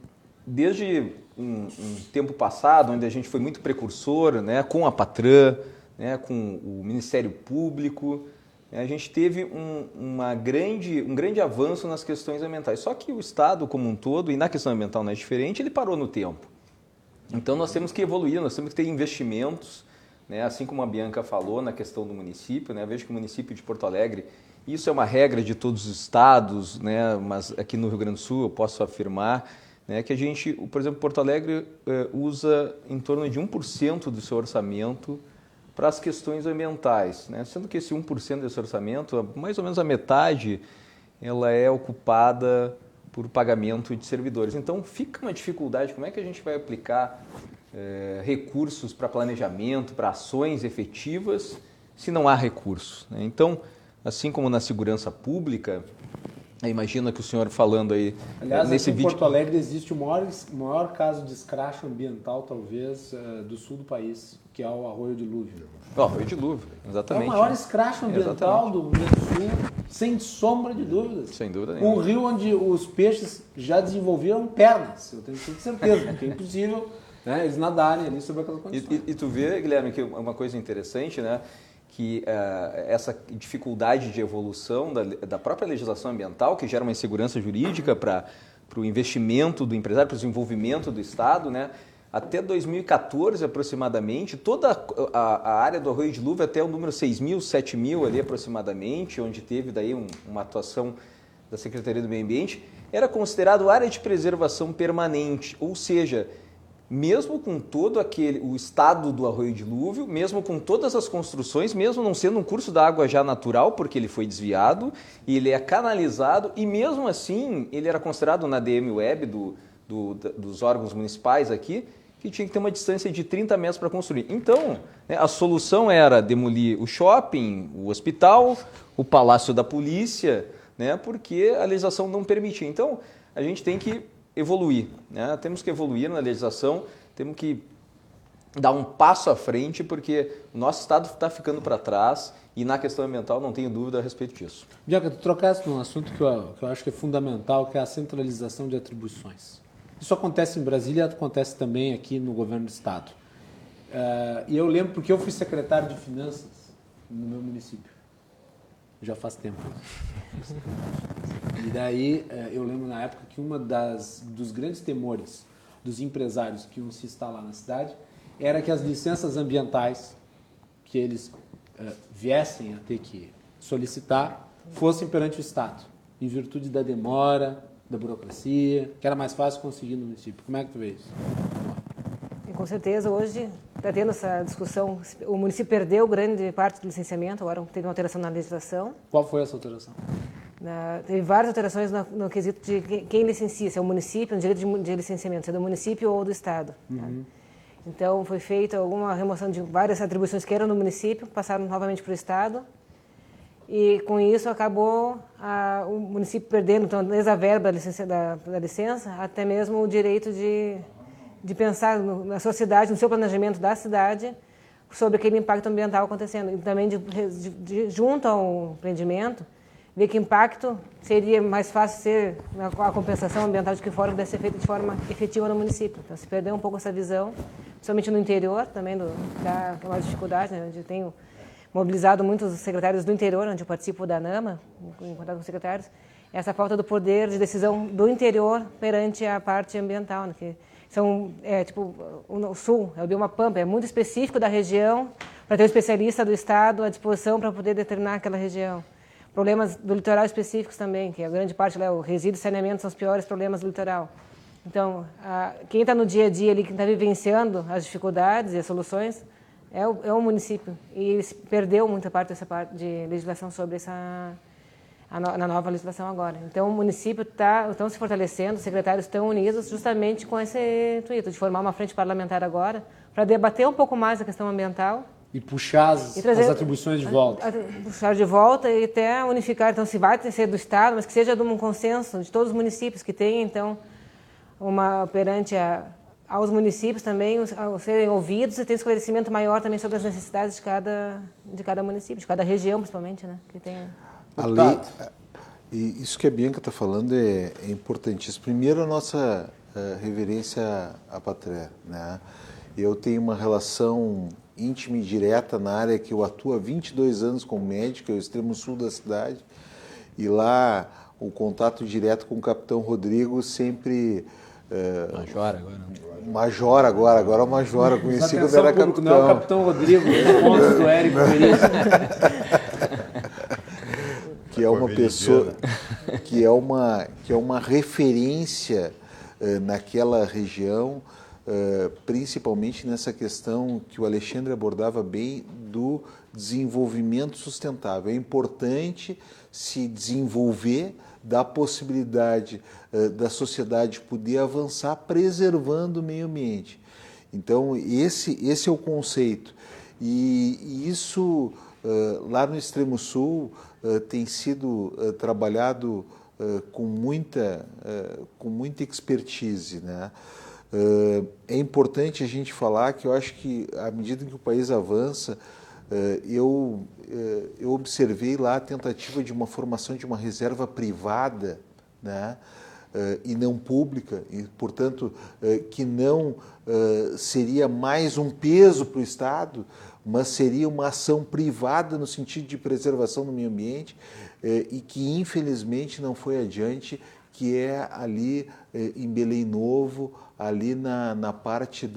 desde um tempo passado, onde a gente foi muito precursor, né, com a Patran, né, com o Ministério Público, a gente teve um grande avanço nas questões ambientais. Só que o Estado como um todo, e na questão ambiental não é diferente, ele parou no tempo. Então nós temos que evoluir, nós temos que ter investimentos, né, assim como a Bianca falou na questão do município, né, eu vejo que o município de Porto Alegre, isso é uma regra de todos os estados, né, mas aqui no Rio Grande do Sul eu posso afirmar, né, que a gente, por exemplo, Porto Alegre usa em torno de 1% do seu orçamento para as questões ambientais, né, sendo que esse 1% desse orçamento, mais ou menos a metade, ela é ocupada por pagamento de servidores. Então fica uma dificuldade, como é que a gente vai aplicar recursos para planejamento, para ações efetivas, se não há recursos, né? Então, assim como na segurança pública, Imagina que o senhor falando aí... Aliás, nesse aqui em vídeo... Porto Alegre existe o maior caso de escracho ambiental, talvez, do sul do país, que é o Arroio Dilúvio. O Arroio Dilúvio, exatamente. É o maior escracho ambiental do Rio Grande do Sul, sem sombra de dúvidas. Sem dúvida nenhuma. Um rio onde os peixes já desenvolveram pernas, eu tenho certeza, porque é impossível, né, eles nadarem ali sobre aquelas condições. E tu vê, Guilherme, que uma coisa interessante, né? Que essa dificuldade de evolução da própria legislação ambiental, que gera uma insegurança jurídica para o investimento do empresário, para o desenvolvimento do Estado, né? Até 2014, aproximadamente, toda a área do Arroio Dilúvio, até o número 6.000, 7.000 ali aproximadamente, onde teve daí uma atuação da Secretaria do Meio Ambiente, era considerado área de preservação permanente, ou seja, mesmo com todo o estado do Arroio Dilúvio, mesmo com todas as construções, mesmo não sendo um curso da água já natural, porque ele foi desviado, e ele é canalizado, e mesmo assim ele era considerado na DM Web dos órgãos municipais aqui, que tinha que ter uma distância de 30 metros para construir. Então, né, a solução era demolir o shopping, o hospital, o palácio da polícia, né, porque a legislação não permitia. Então, a gente tem que evoluir, né? Temos que evoluir na legislação, temos que dar um passo à frente, porque o nosso Estado está ficando para trás e na questão ambiental não tenho dúvida a respeito disso. Bianca, tu trocaste num assunto que eu acho que é fundamental, que é a centralização de atribuições. Isso acontece em Brasília, acontece também aqui no governo do Estado. E eu lembro porque eu fui secretário de Finanças no meu município. Já faz tempo. E daí eu lembro na época que dos grandes temores dos empresários que iam se instalar na cidade era que as licenças ambientais que eles viessem a ter que solicitar fossem perante o Estado, em virtude da demora, da burocracia, que era mais fácil conseguir no município. Como é que tu vê isso? Com certeza, hoje está tendo essa discussão. O município perdeu grande parte do licenciamento, agora teve uma alteração na legislação. Qual foi essa alteração? Teve várias alterações no quesito de quem licencia, se é o município, no direito de licenciamento, se é do município ou do Estado. Uhum. Tá? Então, foi feita alguma remoção de várias atribuições que eram do município, passaram novamente para o Estado. E, com isso, acabou o município perdendo, então, desde a verba da licença, até mesmo o direito de pensar na sua cidade, no seu planejamento da cidade, sobre aquele impacto ambiental acontecendo. E também, junto ao empreendimento, ver que impacto seria mais fácil ser a compensação ambiental, de que forma deve ser feita de forma efetiva no município. Então, se perdeu um pouco essa visão, principalmente no interior, também que é uma dificuldade, né? Eu tenho mobilizado muitos secretários do interior, onde eu participo da ANAMA, em contato com os secretários, essa falta do poder de decisão do interior perante a parte ambiental, né? Que são, o Sul, é o bioma Pampa, é muito específico da região, para ter um especialista do Estado à disposição para poder determinar aquela região. Problemas do litoral específicos também, que a grande parte lá, o resíduo e saneamento são os piores problemas do litoral. Então, quem está no dia a dia ali, quem está vivenciando as dificuldades e as soluções, é o município. E perdeu muita parte dessa parte de legislação sobre na nova legislação agora. Então, o município estão se fortalecendo, os secretários estão unidos justamente com esse intuito, de formar uma frente parlamentar agora, para debater um pouco mais a questão ambiental. E puxar as atribuições de volta. Puxar de volta e até unificar. Então, se vai ser do Estado, mas que seja de um consenso de todos os municípios, que tenha, então, perante aos municípios também, serem ouvidos e ter esclarecimento maior também sobre as necessidades de cada município, de cada região, principalmente, né? Que tenha... E isso que a Bianca está falando é importantíssimo. Primeiro, a nossa reverência à pátria, né? Eu tenho uma relação íntima e direta na área que eu atuo há 22 anos como médico, é o extremo sul da cidade, e lá o contato direto com o capitão Rodrigo sempre... Major agora. Major agora é o Major, eu conheci quando era capitão. Não é o capitão Rodrigo, os pontos do Érico Veríssimo. Que é uma pessoa, que é uma referência naquela região, principalmente nessa questão que o Alexandre abordava bem do desenvolvimento sustentável. É importante se desenvolver, dar possibilidade da sociedade poder avançar preservando o meio ambiente. Então, esse é o conceito. E isso, lá no Extremo Sul, tem sido trabalhado com muita expertise, né? É importante a gente falar que eu acho que, à medida que o país avança, eu observei lá a tentativa de uma formação de uma reserva privada, né? E não pública, e, portanto, que não seria mais um peso para o Estado, mas seria uma ação privada no sentido de preservação do meio ambiente, e que, infelizmente, não foi adiante, que é ali em Belém Novo, ali na parte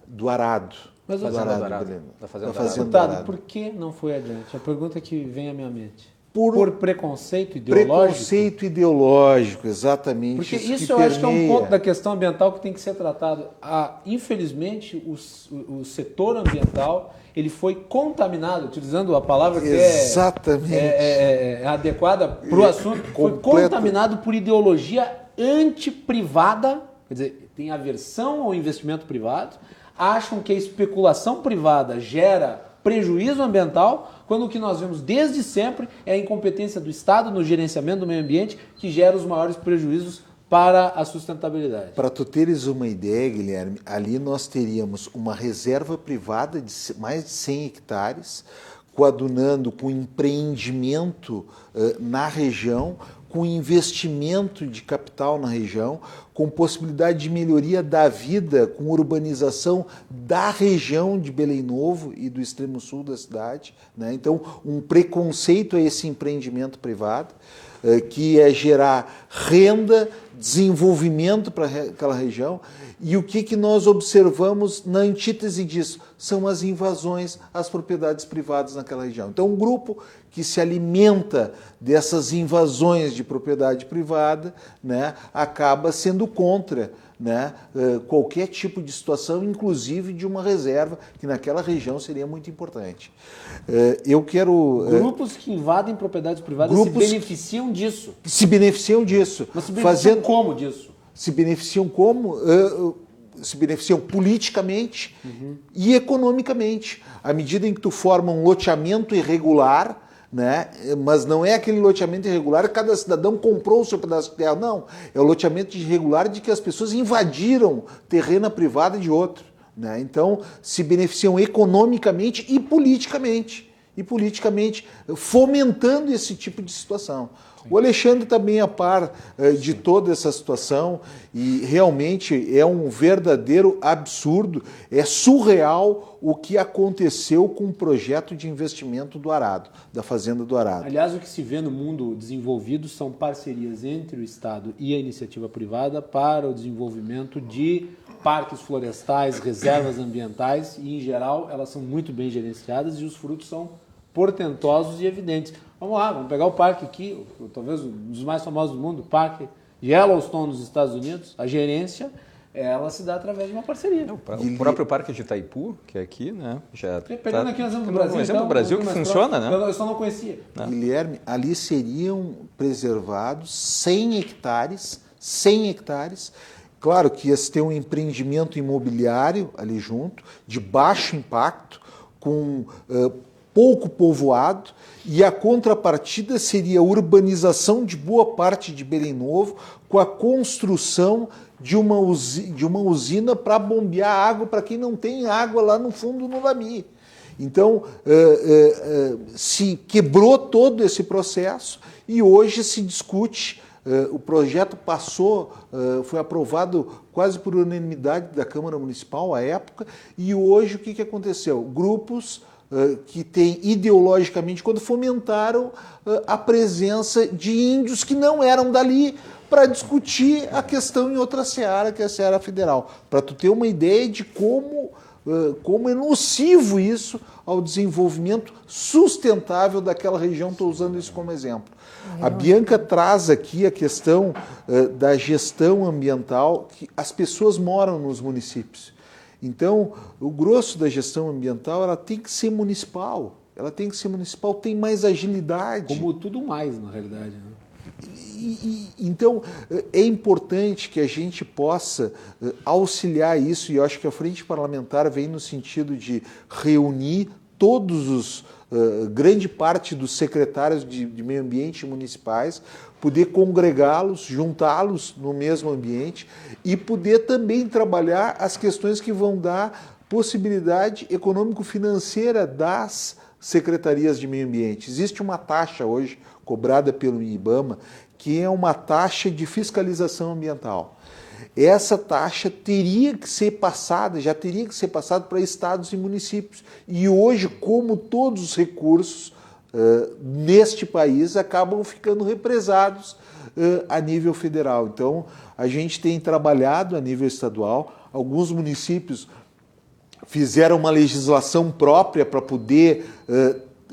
do arado. Mas do arado, da Fazenda do Arado. Por que não foi adiante? A pergunta que vem à minha mente. Por preconceito ideológico? Preconceito ideológico, exatamente. Porque isso eu acho que é um ponto da questão ambiental que tem que ser tratado. Infelizmente, o setor ambiental ele foi contaminado, utilizando a palavra que é adequada para o assunto, foi contaminado por ideologia antiprivada, quer dizer, tem aversão ao investimento privado, acham que a especulação privada gera prejuízo ambiental, quando o que nós vemos desde sempre é a incompetência do Estado no gerenciamento do meio ambiente que gera os maiores prejuízos para a sustentabilidade. Para tu teres uma ideia, Guilherme, ali nós teríamos uma reserva privada de mais de 100 hectares, coadunando com empreendimento na região, com investimento de capital na região, com possibilidade de melhoria da vida, com urbanização da região de Belém Novo e do extremo sul da cidade, né? Então, um preconceito a esse empreendimento privado, que é gerar renda, desenvolvimento para aquela região. E o que nós observamos na antítese disso? São as invasões às propriedades privadas naquela região. Então, um grupo que se alimenta dessas invasões de propriedade privada, né, acaba sendo contra, né, qualquer tipo de situação, inclusive de uma reserva, que naquela região seria muito importante. Eu quero... Grupos que invadem propriedades privadas se beneficiam disso. Se beneficiam disso. Mas se beneficiam como disso? Se beneficiam como? Se beneficiam politicamente e economicamente. À medida em que tu forma um loteamento irregular, né? Mas não é aquele loteamento irregular que cada cidadão comprou o seu pedaço de terra, não. É o loteamento irregular de que as pessoas invadiram terreno privado de outro, né? Então, se beneficiam economicamente e politicamente, fomentando esse tipo de situação. O Alexandre também é a par de toda essa situação e realmente é um verdadeiro absurdo, é surreal o que aconteceu com o projeto de investimento do Arado, da Fazenda do Arado. Aliás, o que se vê no mundo desenvolvido são parcerias entre o Estado e a iniciativa privada para o desenvolvimento de parques florestais, reservas ambientais e, em geral, elas são muito bem gerenciadas e os frutos são portentosos e evidentes. Vamos lá, vamos pegar o parque aqui, talvez um dos mais famosos do mundo, o Parque Yellowstone nos Estados Unidos. A gerência, ela se dá através de uma parceria. O próprio Parque de Itaipu, que é aqui, né? Pegando aqui um exemplo do Brasil. Um exemplo do Brasil que funciona, né? Eu só não conhecia. Guilherme, ali seriam preservados 100 hectares. Claro que ia ter um empreendimento imobiliário ali junto, de baixo impacto, com pouco povoado, e a contrapartida seria a urbanização de boa parte de Belém Novo, com a construção de uma usina para bombear água para quem não tem água lá no fundo no Lami. Então, se quebrou todo esse processo e hoje se discute. O projeto foi aprovado quase por unanimidade da Câmara Municipal à época, e hoje o que aconteceu? Grupos que têm ideologicamente, quando fomentaram a presença de índios que não eram dali para discutir a questão em outra seara, que é a seara federal. Para tu ter uma ideia de como é nocivo isso ao desenvolvimento sustentável daquela região, estou usando isso como exemplo. A Bianca traz aqui a questão da gestão ambiental, que as pessoas moram nos municípios. Então, o grosso da gestão ambiental ela tem que ser municipal. Tem mais agilidade. Como tudo mais, na realidade, né? Então, é importante que a gente possa auxiliar isso, e eu acho que a Frente Parlamentar vem no sentido de reunir grande parte dos secretários de meio ambiente municipais, poder congregá-los, juntá-los no mesmo ambiente e poder também trabalhar as questões que vão dar possibilidade econômico-financeira das secretarias de meio ambiente. Existe uma taxa hoje cobrada pelo IBAMA, que é uma taxa de fiscalização ambiental. Essa taxa teria que ser passada, já teria que ser passada para estados e municípios. E hoje, como todos os recursos neste país acabam ficando represados a nível federal. Então, a gente tem trabalhado a nível estadual, alguns municípios fizeram uma legislação própria para poder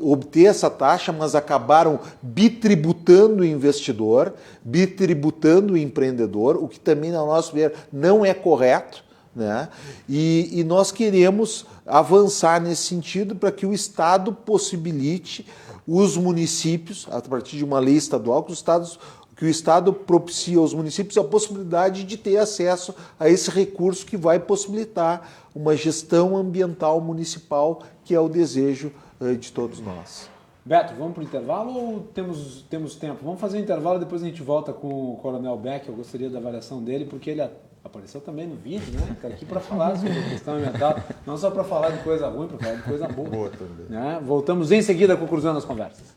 obter essa taxa, mas acabaram bitributando o investidor, bitributando o empreendedor, o que também, no nosso ver, não é correto, né? E nós queremos avançar nesse sentido para que o Estado possibilite os municípios, a partir de uma lei estadual, que o Estado propicie aos municípios a possibilidade de ter acesso a esse recurso que vai possibilitar uma gestão ambiental municipal, que é o desejo de todos nós. Beto, vamos para o intervalo ou temos tempo? Vamos fazer um intervalo e depois a gente volta com o Coronel Beck. Eu gostaria da avaliação dele, porque ele apareceu também no vídeo, né? Está aqui para falar sobre a questão ambiental, não só para falar de coisa ruim, para falar de coisa boa. Boa também. Né? Voltamos em seguida com o Cruzando as Conversas.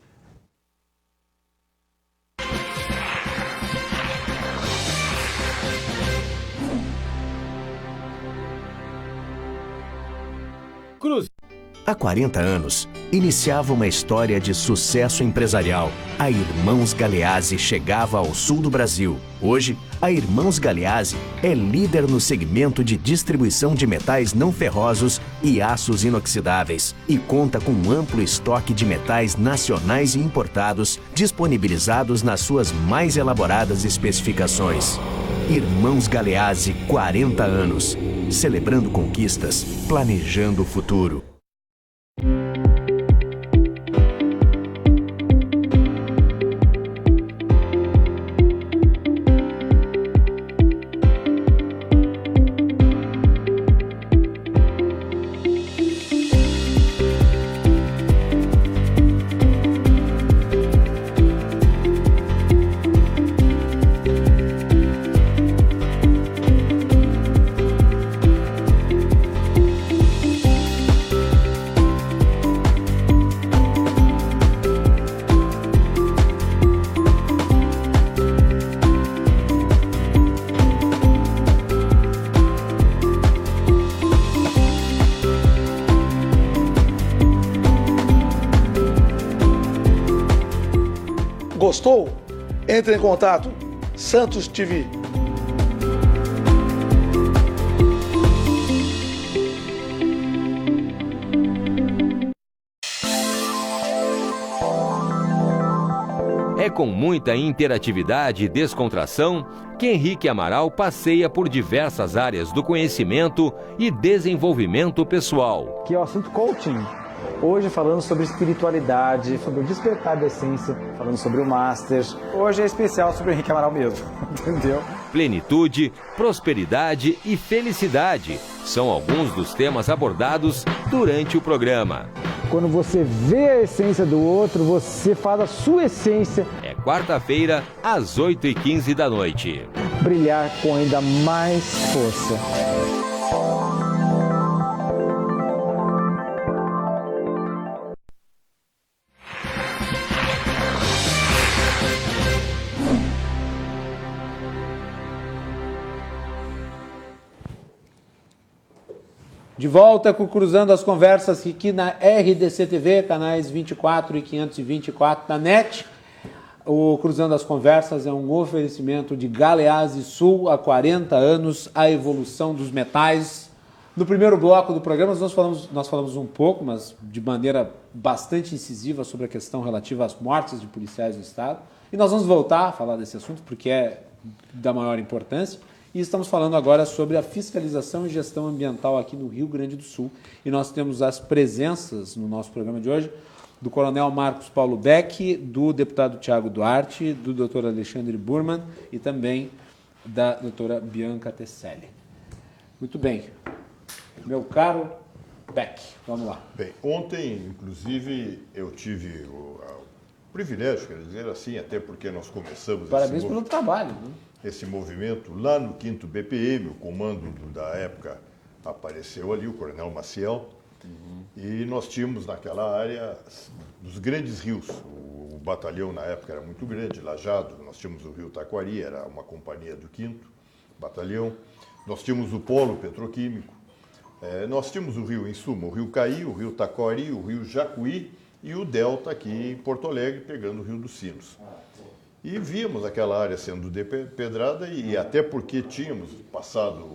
Há 40 anos, iniciava uma história de sucesso empresarial. A Irmãos Galeazzi chegava ao sul do Brasil. Hoje, a Irmãos Galeazzi é líder no segmento de distribuição de metais não ferrosos e aços inoxidáveis e conta com um amplo estoque de metais nacionais e importados disponibilizados nas suas mais elaboradas especificações. Irmãos Galeazzi, 40 anos. Celebrando conquistas, planejando o futuro. Gostou? Entre em contato. Santos TV. É com muita interatividade e descontração que Henrique Amaral passeia por diversas áreas do conhecimento e desenvolvimento pessoal. Que é o assunto coaching. Hoje falando sobre espiritualidade, sobre o despertar da essência, falando sobre o Master. Hoje é especial sobre o Henrique Amaral mesmo, entendeu? Plenitude, prosperidade e felicidade são alguns dos temas abordados durante o programa. Quando você vê a essência do outro, você faz a sua essência. É quarta-feira, às 8h15 da noite. Brilhar com ainda mais força. De volta com Cruzando as Conversas aqui na RDC TV, canais 24 e 524 da NET. O Cruzando as Conversas é um oferecimento de Galeazzi Sul, há 40 anos, a evolução dos metais. No primeiro bloco do programa nós falamos um pouco, mas de maneira bastante incisiva, sobre a questão relativa às mortes de policiais do Estado. E nós vamos voltar a falar desse assunto porque é da maior importância. E estamos falando agora sobre a fiscalização e gestão ambiental aqui no Rio Grande do Sul. E nós temos as presenças no nosso programa de hoje do Coronel Marcos Paulo Beck, do deputado Tiago Duarte, do Dr. Alexandre Burman e também da doutora Bianca Tesselli. Muito bem. Meu caro Beck, vamos lá. Bem, ontem, inclusive, eu tive o privilégio, quero dizer assim, até porque nós começamos... Parabéns pelo trabalho. Né? Esse movimento lá no 5º BPM, o comando da época apareceu ali, o Coronel Maciel, e nós tínhamos naquela área dos grandes rios. O batalhão na época era muito grande, Lajado, nós tínhamos o Rio Taquari, era uma companhia do 5º Batalhão, nós tínhamos o Polo Petroquímico, nós tínhamos o rio, em suma, o Rio Caí, o Rio Taquari, o Rio Jacuí e o Delta aqui em Porto Alegre, pegando o Rio dos Sinos. E víamos aquela área sendo depedrada e até porque tínhamos passado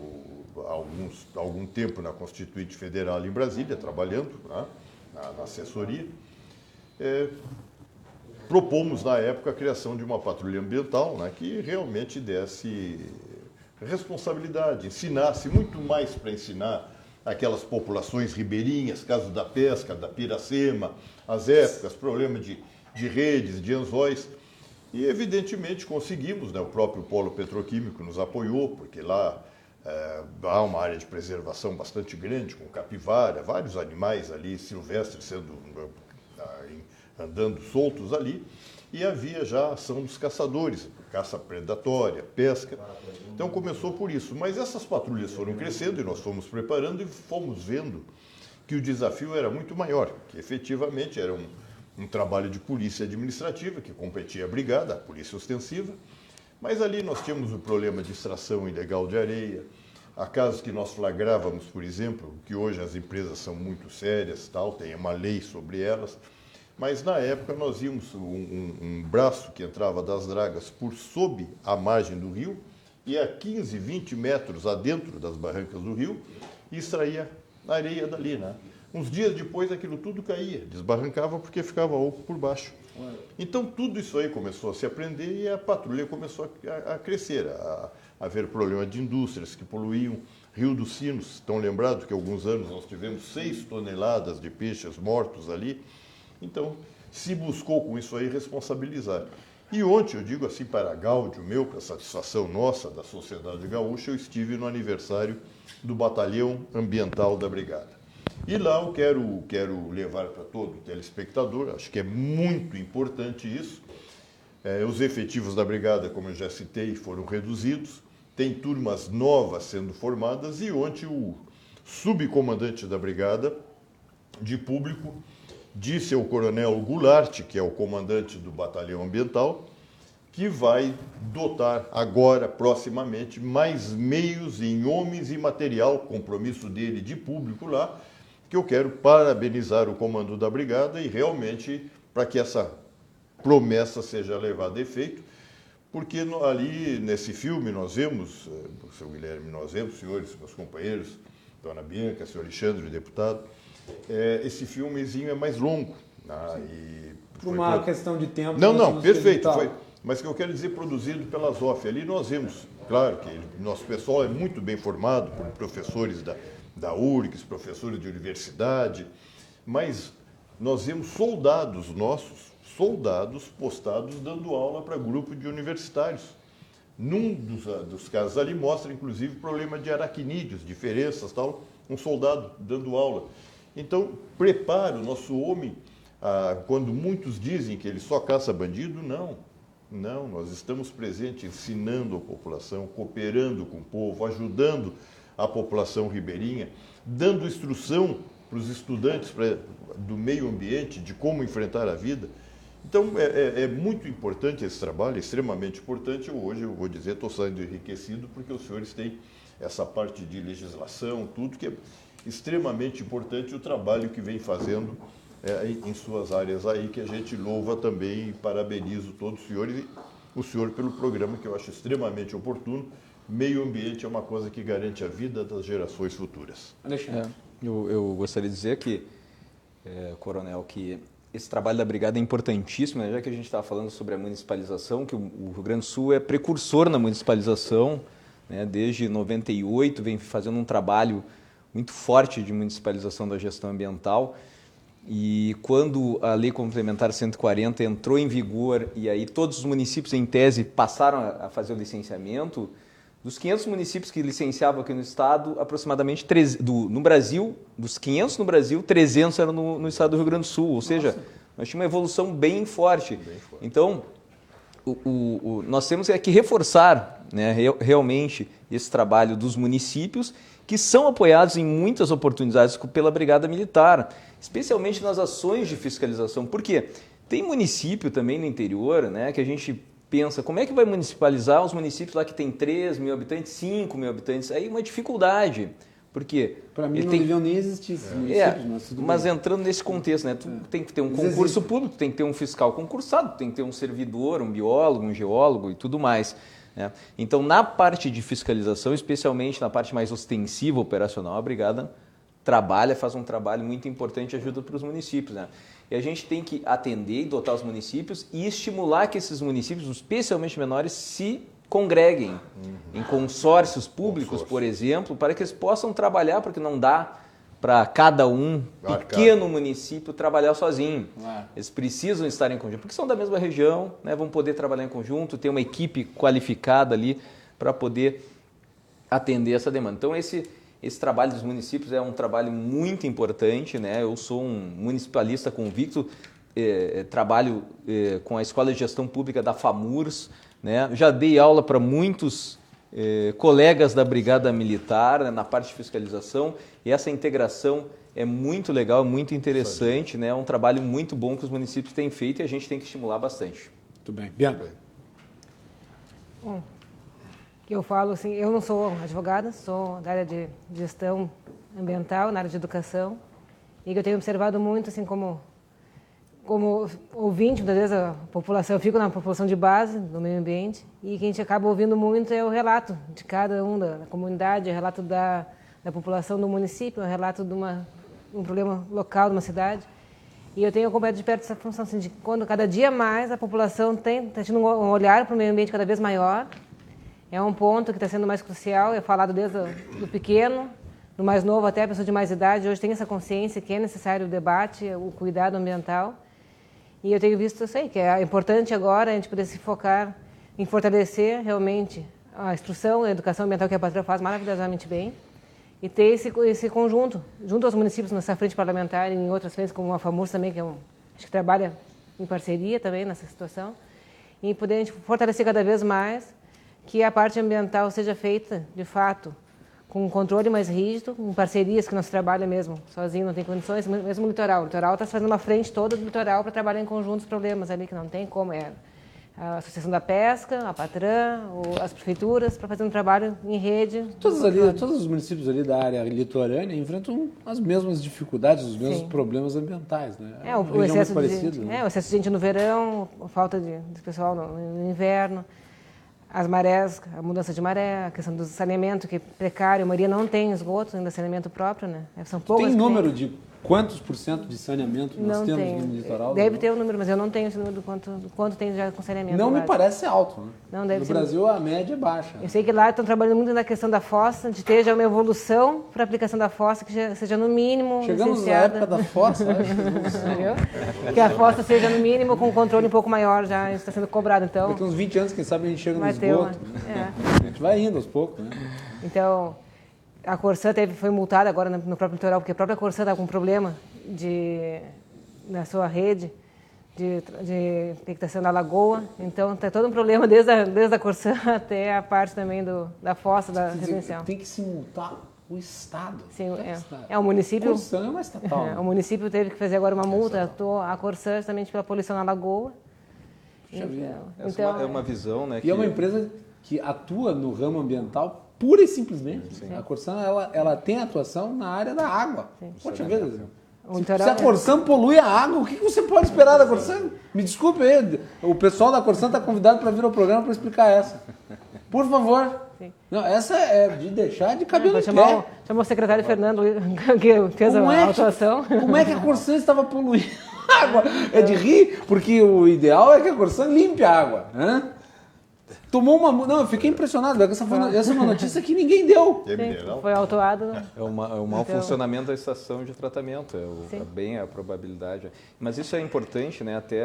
algum tempo na Constituinte Federal em Brasília, trabalhando, né, na assessoria, propomos na época a criação de uma patrulha ambiental, né, que realmente desse responsabilidade, ensinasse muito mais para ensinar aquelas populações ribeirinhas, caso da pesca, da piracema, as épocas, problema de redes, de anzóis. E, evidentemente, conseguimos, né? O próprio Polo Petroquímico nos apoiou, porque lá há uma área de preservação bastante grande, com capivara, vários animais ali silvestres andando soltos ali, e havia já a ação dos caçadores, caça predatória, pesca. Então começou por isso. Mas essas patrulhas foram crescendo e nós fomos preparando e fomos vendo que o desafio era muito maior, que efetivamente era um trabalho de polícia administrativa, que competia à brigada, a polícia ostensiva, mas ali nós tínhamos o problema de extração ilegal de areia, há casos que nós flagrávamos, por exemplo, que hoje as empresas são muito sérias, tem uma lei sobre elas, mas na época nós víamos um braço que entrava das dragas por sob a margem do rio e a 15, 20 metros adentro das barrancas do rio e extraía areia dali, né? Uns dias depois aquilo tudo caía, desbarrancava porque ficava oco por baixo. Então tudo isso aí começou a se aprender e a patrulha começou a crescer, a haver problema de indústrias que poluíam. Rio dos Sinos, estão lembrados que há alguns anos nós tivemos 6 toneladas de peixes mortos ali. Então se buscou com isso aí responsabilizar. E ontem, eu digo assim para gáudio meu, para satisfação nossa, da sociedade gaúcha, eu estive no aniversário do Batalhão Ambiental da Brigada. E lá eu quero levar para todo o telespectador, acho que é muito importante isso. Os efetivos da Brigada, como eu já citei, foram reduzidos, tem turmas novas sendo formadas e ontem o subcomandante da Brigada de Público disse ao Coronel Goulart, que é o comandante do Batalhão Ambiental, que vai dotar agora, proximamente, mais meios em homens e material, compromisso dele de Público lá, que eu quero parabenizar o comando da Brigada e realmente para que essa promessa seja levada a efeito, porque ali nesse filme nós vemos, o seu Guilherme, nós vemos, senhores, meus companheiros, dona Bianca, senhor Alexandre, deputado, esse filmezinho é mais longo. Por uma questão de tempo. Não, perfeito. Mas que eu quero dizer, produzido pela ZOF. Ali nós vemos, claro que nosso pessoal é muito bem formado por professores da URGS, professores de universidade, mas nós vemos soldados nossos, postados dando aula para grupo de universitários. Num dos casos ali mostra, inclusive, problema de aracnídeos, diferenças, tal, um soldado dando aula. Então, prepara o nosso homem, quando muitos dizem que ele só caça bandido, não, nós estamos presentes ensinando a população, cooperando com o povo, ajudando a população ribeirinha, dando instrução para os estudantes do meio ambiente, de como enfrentar a vida. Então, é muito importante esse trabalho, é extremamente importante. Hoje, eu vou dizer, estou saindo enriquecido porque os senhores têm essa parte de legislação, tudo que é extremamente importante o trabalho que vem fazendo em suas áreas aí, que a gente louva também e parabenizo todos os senhores e o senhor pelo programa, que eu acho extremamente oportuno. Meio ambiente é uma coisa que garante a vida das gerações futuras. Eu gostaria de dizer que, coronel, que esse trabalho da Brigada é importantíssimo, né? Já que a gente estava falando sobre a municipalização, que o Rio Grande do Sul é precursor na municipalização, né? Desde 98 vem fazendo um trabalho muito forte de municipalização da gestão ambiental, e quando a Lei Complementar 140 entrou em vigor e aí todos os municípios, em tese, passaram a fazer o licenciamento, Dos 500 municípios que licenciavam aqui no estado, aproximadamente no Brasil, dos 500 no Brasil, 300 eram no estado do Rio Grande do Sul. Ou seja, nós tínhamos uma evolução bem forte. Então, nós temos que reforçar, né, realmente esse trabalho dos municípios, que são apoiados em muitas oportunidades pela Brigada Militar, especialmente nas ações de fiscalização. Por quê? Tem município também no interior, né, que a gente pensa, como é que vai municipalizar os municípios lá que tem 3 mil habitantes, 5 mil habitantes? Aí uma dificuldade. Por quê? Para mim não deviam nem existir esses municípios. Mas entrando nesse contexto, né, tu tem que ter um concurso público, tem que ter um fiscal concursado, tem que ter um servidor, um biólogo, um geólogo e tudo mais. Né? Então, na parte de fiscalização, especialmente na parte mais ostensiva, operacional, a Brigada faz um trabalho muito importante e ajuda para os municípios. Né? E a gente tem que atender e dotar os municípios e estimular que esses municípios, especialmente menores, se congreguem em consórcios públicos, por exemplo, para que eles possam trabalhar, porque não dá para cada pequeno município trabalhar sozinho. Eles precisam estar em conjunto, porque são da mesma região, né, vão poder trabalhar em conjunto, ter uma equipe qualificada ali para poder atender essa demanda. Então, esse trabalho dos municípios é um trabalho muito importante, né? Eu sou um municipalista convicto, trabalho com a Escola de Gestão Pública da FAMURS, né? Já dei aula para muitos colegas da Brigada Militar, né, na parte de fiscalização, e essa integração é muito legal, muito interessante, né? É um trabalho muito bom que os municípios têm feito e a gente tem que estimular bastante. Muito bem. Bianca. Bom, que eu falo assim, eu não sou advogada, sou da área de gestão ambiental, na área de educação, e que eu tenho observado muito, assim, como ouvinte, muitas vezes a população, eu fico na população de base do meio ambiente, e que a gente acaba ouvindo muito é o relato de cada um da comunidade, o relato da população do município, o relato de um problema local de uma cidade. E eu tenho acompanhado de perto essa função, assim, de quando cada dia mais a população está tendo um olhar para o meio ambiente cada vez maior. É um ponto que está sendo mais crucial, é falado desde do pequeno, do mais novo até a pessoa de mais idade. Hoje tem essa consciência que é necessário o debate, o cuidado ambiental. E eu tenho visto isso aí, que é importante agora a gente poder se focar em fortalecer realmente a instrução, a educação ambiental que a Patrã faz maravilhosamente bem, e ter esse conjunto, junto aos municípios nessa frente parlamentar e em outras frentes, como a FAMURS também, que acho que trabalha em parceria também nessa situação, e poder a gente fortalecer cada vez mais que a parte ambiental seja feita, de fato, com um controle mais rígido, em parcerias que não se trabalha mesmo sozinho, não tem condições, mesmo o litoral. O litoral está fazendo uma frente toda do litoral para trabalhar em conjunto os problemas ali, que não tem como. É a Associação da Pesca, a Patrã, as prefeituras, para fazer um trabalho em rede. Todos os municípios ali da área litorânea enfrentam as mesmas dificuldades, os mesmos problemas ambientais, né? O excesso de gente no verão, a falta de pessoal no inverno. As marés, a mudança de maré, a questão do saneamento, que é precário, a maioria não tem esgoto, ainda saneamento próprio, né? São poucas. Tem número de quantos % de saneamento nós temos no litoral? Deve ter um número, mas eu não tenho esse número do quanto tem já com saneamento. Não me parece alto, né? Não deve ser. No Brasil a média é baixa. Eu sei que lá estão trabalhando muito na questão da fossa, de ter já uma evolução para a aplicação da fossa que já seja no mínimo Chegamos licenciada. na época da fossa, acho. Que a fossa seja no mínimo com um controle um pouco maior já está sendo cobrado. Então, daqui uns 20 anos, quem sabe a gente chega no esgoto. A gente vai indo aos poucos, né? Então, a Corsã foi multada agora no próprio litoral, porque a própria Corsã estava com um problema na sua rede de infectação da lagoa. Então, está todo um problema desde a Corsã até a parte também da fossa da residencial. Tem que se multar o Estado. Sim, o município. A Corsã é uma estatal. O município teve que fazer agora uma multa a Corsã justamente pela poluição na lagoa. Então, é uma visão, né? E é uma empresa que atua no ramo ambiental pura e simplesmente. Sim. A Corsã ela tem atuação na área da água. Poxa vida. Se a Corsã polui a água, o que você pode esperar da Corsã? Me desculpe aí, o pessoal da Corsã está convidado para vir ao programa para explicar essa. Por favor. Sim. Não, essa é de deixar de cabelo em pé. Chamou o secretário Fernando, que fez a atuação. Como é que a Corsã estava poluindo a água? É de rir, porque o ideal é que a Corsã limpe a água. Né? Tomou uma... Não, eu fiquei impressionado. Essa é uma notícia que ninguém deu. Foi autuado. É o mau funcionamento da estação de tratamento. É bem a probabilidade. Mas isso é importante, né? Até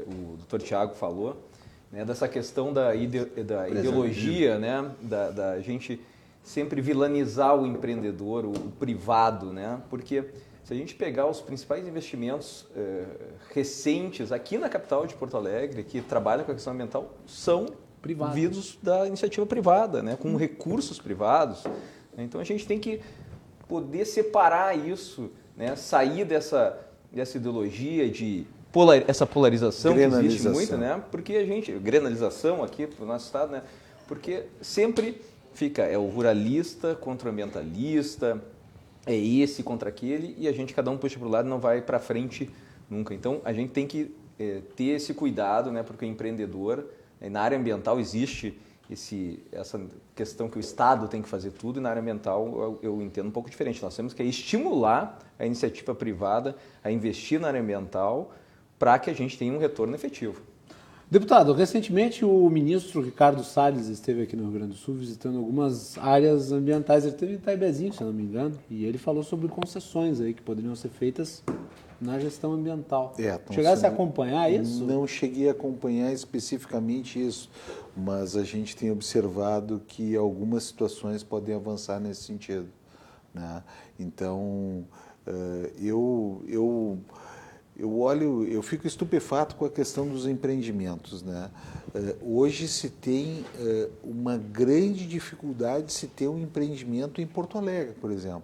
o Dr. Tiago falou. né, dessa questão da ideologia, né, da gente sempre vilanizar o empreendedor, o privado, né, porque se a gente pegar os principais investimentos recentes aqui na capital de Porto Alegre, que trabalham com a questão ambiental, são vindos da iniciativa privada, né, com recursos privados. Então a gente tem que poder separar isso, né, sair dessa ideologia de essa polarização que existe muito, né, porque a gente, grenalização aqui para o nosso estado, né, porque sempre fica, o ruralista contra o ambientalista, é esse contra aquele, e a gente, cada um puxa para o lado e não vai para frente nunca. Então, a gente tem que ter esse cuidado, né, porque o empreendedor, na área ambiental existe essa questão que o Estado tem que fazer tudo, e na área ambiental eu entendo um pouco diferente. Nós temos que estimular a iniciativa privada a investir na área ambiental para que a gente tenha um retorno efetivo. Deputado, recentemente o ministro Ricardo Salles esteve aqui no Rio Grande do Sul visitando algumas áreas ambientais. Ele esteve em Itaibezinho, se não me engano, e ele falou sobre concessões aí que poderiam ser feitas na gestão ambiental. Chegasse a acompanhar isso? Não cheguei a acompanhar especificamente isso, mas a gente tem observado que algumas situações podem avançar nesse sentido, né? Então, eu fico estupefato com a questão dos empreendimentos, né? Hoje se tem uma grande dificuldade de se ter um empreendimento em Porto Alegre, por exemplo,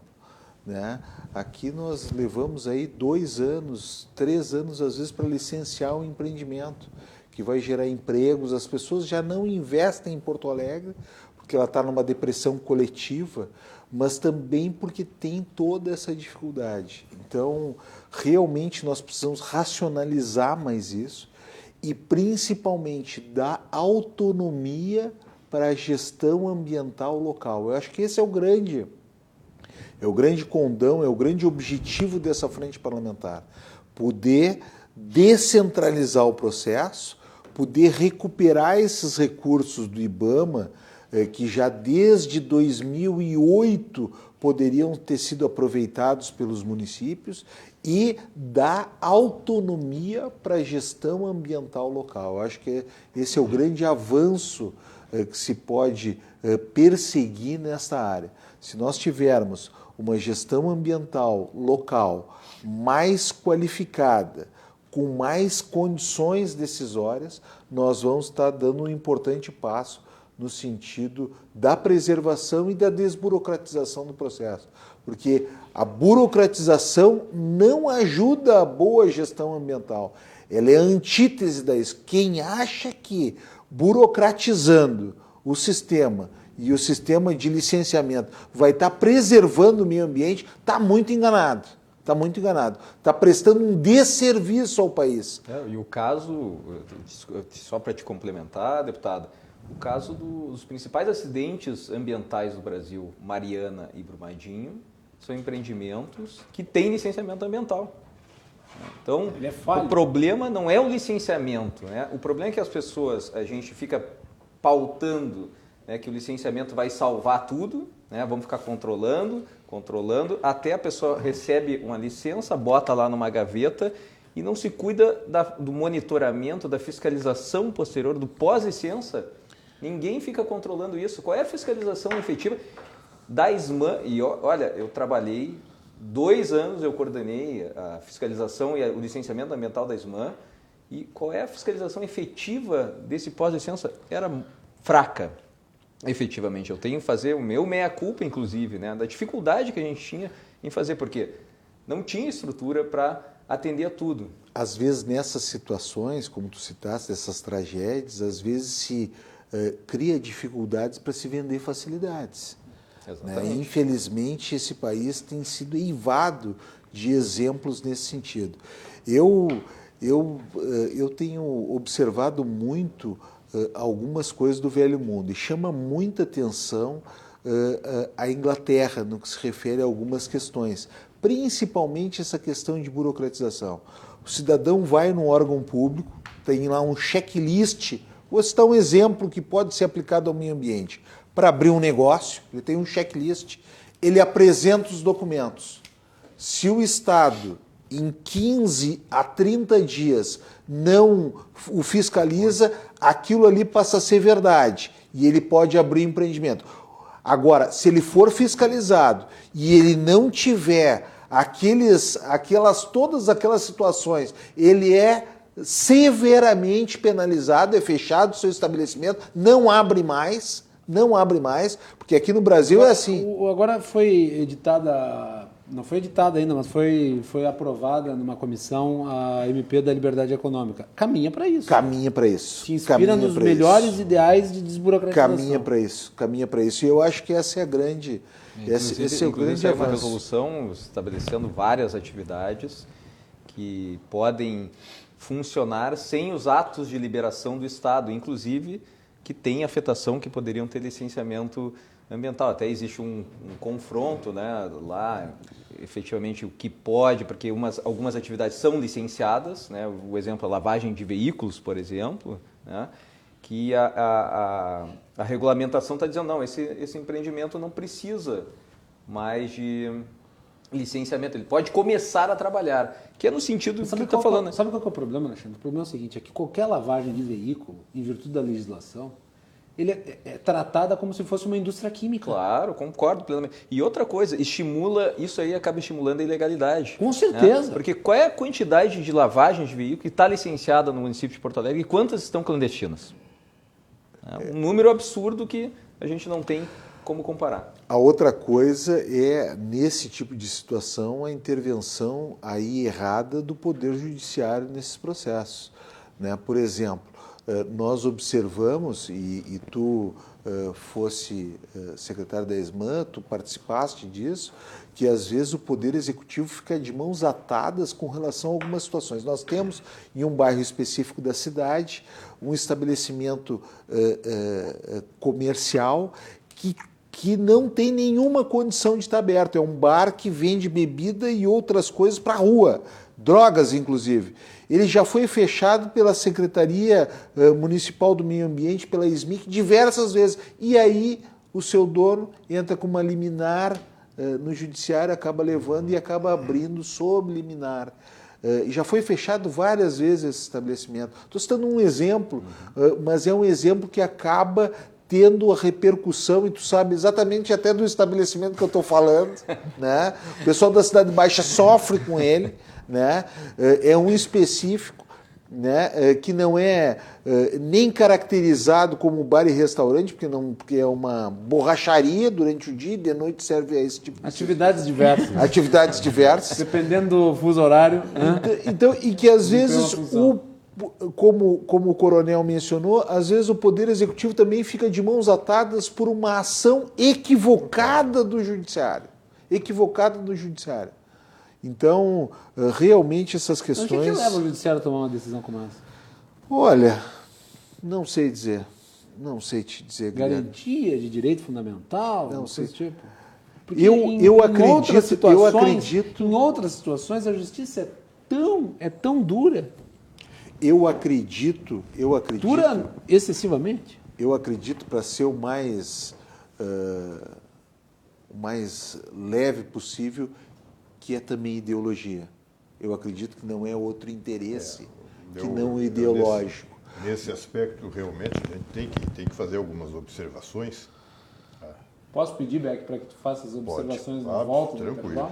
né? Aqui nós levamos aí 2 anos, 3 anos às vezes para licenciar um empreendimento que vai gerar empregos. As pessoas já não investem em Porto Alegre porque ela está numa depressão coletiva, mas também porque tem toda essa dificuldade. Então, realmente nós precisamos racionalizar mais isso e principalmente dar autonomia para a gestão ambiental local. Eu acho que esse é o grande condão, é o grande objetivo dessa frente parlamentar. Poder descentralizar o processo, poder recuperar esses recursos do IBAMA, que já desde 2008 poderiam ter sido aproveitados pelos municípios, e dar autonomia para a gestão ambiental local. Eu acho que esse é o grande avanço que se pode perseguir nesta área. Se nós tivermos uma gestão ambiental local mais qualificada, com mais condições decisórias, nós vamos estar dando um importante passo no sentido da preservação e da desburocratização do processo. Porque a burocratização não ajuda a boa gestão ambiental. Ela é a antítese disso. Quem acha que burocratizando o sistema e o sistema de licenciamento vai estar preservando o meio ambiente, está muito enganado. Está muito enganado. Está prestando um desserviço ao país. E o caso, só para te complementar, deputado, o caso dos principais acidentes ambientais do Brasil, Mariana e Brumadinho, são empreendimentos que têm licenciamento ambiental. Então, o problema não é o licenciamento, né? O problema é que a gente fica pautando, né, que o licenciamento vai salvar tudo, né? Vamos ficar controlando, até a pessoa recebe uma licença, bota lá numa gaveta e não se cuida do monitoramento, da fiscalização posterior, do pós-licença. Ninguém fica controlando isso. Qual é a fiscalização efetiva da SMAN? E olha, eu trabalhei 2 anos, eu coordenei a fiscalização e o licenciamento ambiental da SMAN. E qual é a fiscalização efetiva desse pós-licença? Era fraca, efetivamente. Eu tenho que fazer o meu meia-culpa, inclusive, né, da dificuldade que a gente tinha em fazer, porque não tinha estrutura para atender a tudo. Às vezes, nessas situações, como tu citaste, dessas tragédias, às vezes se cria dificuldades para se vender facilidades. Né? Infelizmente, esse país tem sido eivado de exemplos nesse sentido. Eu tenho observado muito algumas coisas do velho mundo e chama muita atenção a Inglaterra no que se refere a algumas questões, principalmente essa questão de burocratização. O cidadão vai num órgão público, tem lá um checklist. Vou citar um exemplo que pode ser aplicado ao meio ambiente. Para abrir um negócio, ele tem um checklist, ele apresenta os documentos. Se o Estado em 15 a 30 dias não o fiscaliza, aquilo ali passa a ser verdade e ele pode abrir empreendimento. Agora, se ele for fiscalizado e ele não tiver todas aquelas situações, ele é severamente penalizado, é fechado o seu estabelecimento, não abre mais, porque aqui no Brasil é assim. Agora foi editada, não foi editada ainda, mas foi aprovada numa comissão a MP da Liberdade Econômica. Caminha para isso. Caminha para isso. Se inspira nos melhores ideais de desburocratização. Caminha para isso. E eu acho que essa é a grande... Esse é o grande avanço. Uma resolução estabelecendo várias atividades que podem funcionar sem os atos de liberação do Estado, inclusive que tem afetação, que poderiam ter licenciamento ambiental. Até existe um confronto, né, lá, efetivamente, o que pode, porque algumas atividades são licenciadas, né, o exemplo, a lavagem de veículos, por exemplo, né, que a regulamentação está dizendo, não, esse empreendimento não precisa mais de licenciamento, ele pode começar a trabalhar, que é no sentido que você está falando. Sabe qual é o problema, Alexandre? O problema é o seguinte, é que qualquer lavagem de veículo, em virtude da legislação, ele é tratada como se fosse uma indústria química. Claro, concordo plenamente. E outra coisa, isso aí acaba estimulando a ilegalidade. Com certeza. Né? Porque qual é a quantidade de lavagem de veículo que está licenciada no município de Porto Alegre e quantas estão clandestinas? É um número absurdo que a gente não tem como comparar. A outra coisa é, nesse tipo de situação, a intervenção aí errada do Poder Judiciário nesses processos. Né? Por exemplo, nós observamos, e tu fosse secretário da ESMAN, tu participaste disso, que às vezes o Poder Executivo fica de mãos atadas com relação a algumas situações. Nós temos, em um bairro específico da cidade, um estabelecimento comercial que não tem nenhuma condição de estar aberto. É um bar que vende bebida e outras coisas para a rua, drogas inclusive. Ele já foi fechado pela Secretaria Municipal do Meio Ambiente, pela SMIC, diversas vezes. E aí o seu dono entra com uma liminar no judiciário, acaba levando e acaba abrindo sob liminar. E já foi fechado várias vezes esse estabelecimento. Estou citando um exemplo, mas é um exemplo que acaba tendo a repercussão, e tu sabe exatamente até do estabelecimento que eu estou falando, né? O pessoal da Cidade Baixa sofre com ele, né? É um específico, né? Que não é nem caracterizado como bar e restaurante, porque é uma borracharia durante o dia e de noite serve a esse tipo de atividades diversas. Atividades diversas. Dependendo do fuso horário. Então, e que às vezes como o coronel mencionou, às vezes o Poder Executivo também fica de mãos atadas por uma ação equivocada do Judiciário. Então, realmente essas questões... Mas o que leva o Judiciário a tomar uma decisão como essa? Olha, não sei dizer. Não sei te dizer. Garantia de direito fundamental? Não sei. Tipo. Eu acredito... Em outras situações a justiça é tão dura. Eu acredito... Dura excessivamente? Eu acredito, para ser o mais leve possível, que é também ideologia. Eu acredito que não é outro interesse que não ideológico. Nesse aspecto, realmente, a gente tem que fazer algumas observações. Posso pedir, Beck, para que tu faça as observações na volta? Tranquilo.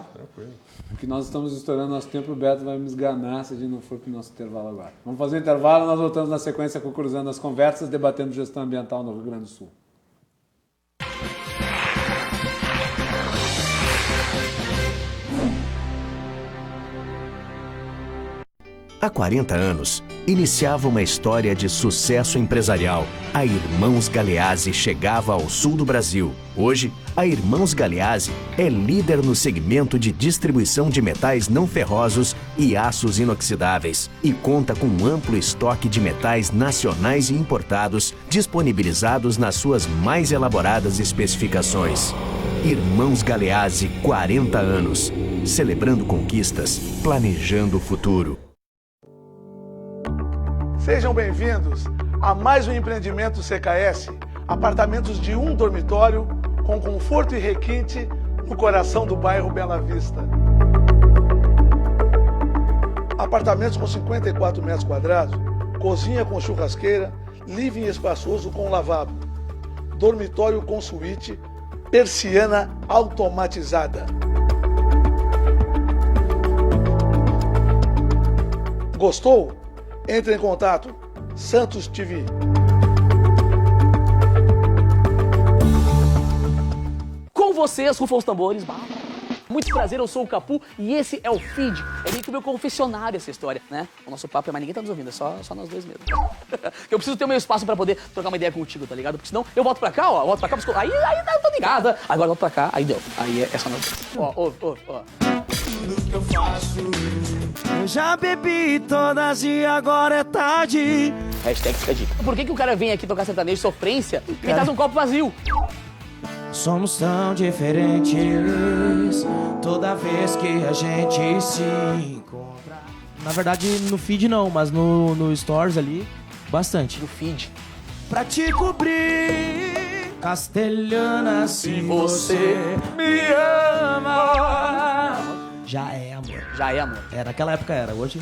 Porque nós estamos estourando nosso tempo, o Beto vai me esganar se a gente não for para o nosso intervalo agora. Vamos fazer o intervalo, nós voltamos na sequência com Cruzando as Conversas, debatendo gestão ambiental no Rio Grande do Sul. Há 40 anos, iniciava uma história de sucesso empresarial. A Irmãos Galeazzi chegava ao sul do Brasil. Hoje, a Irmãos Galeazzi é líder no segmento de distribuição de metais não ferrosos e aços inoxidáveis e conta com um amplo estoque de metais nacionais e importados disponibilizados nas suas mais elaboradas especificações. Irmãos Galeazzi, 40 anos. Celebrando conquistas, planejando o futuro. Sejam bem-vindos a mais um empreendimento CKS, apartamentos de um dormitório com conforto e requinte no coração do bairro Bela Vista. Apartamentos com 54 metros quadrados, cozinha com churrasqueira, living espaçoso com lavabo, dormitório com suíte, persiana automatizada. Gostou? Entre em contato. Santos TV. Com vocês, rufam os tambores. Muito prazer, eu sou o Capu e esse é o Feed. É meio que o meu confessionário essa história, né? O nosso papo é mais ninguém tá nos ouvindo, é só nós dois mesmo. Eu preciso ter o meu espaço pra poder trocar uma ideia contigo, tá ligado? Porque senão eu volto pra cá, ó, volto pra cá, aí eu tô ligada. Agora eu volto pra cá, aí deu. Aí é só nós dois. Ó. Tudo que eu faço, eu já bebi todas e agora é tarde. Hashtag fica a dica. Por que o cara vem aqui tocar sertanejo sofrência e traz um copo vazio? Somos tão diferentes toda vez que a gente se encontra. Na verdade, no feed não, mas no stories ali, bastante. No feed. Pra te cobrir, castelhana, se você me ama. Já é amor. Já é amor. É, naquela época era, hoje...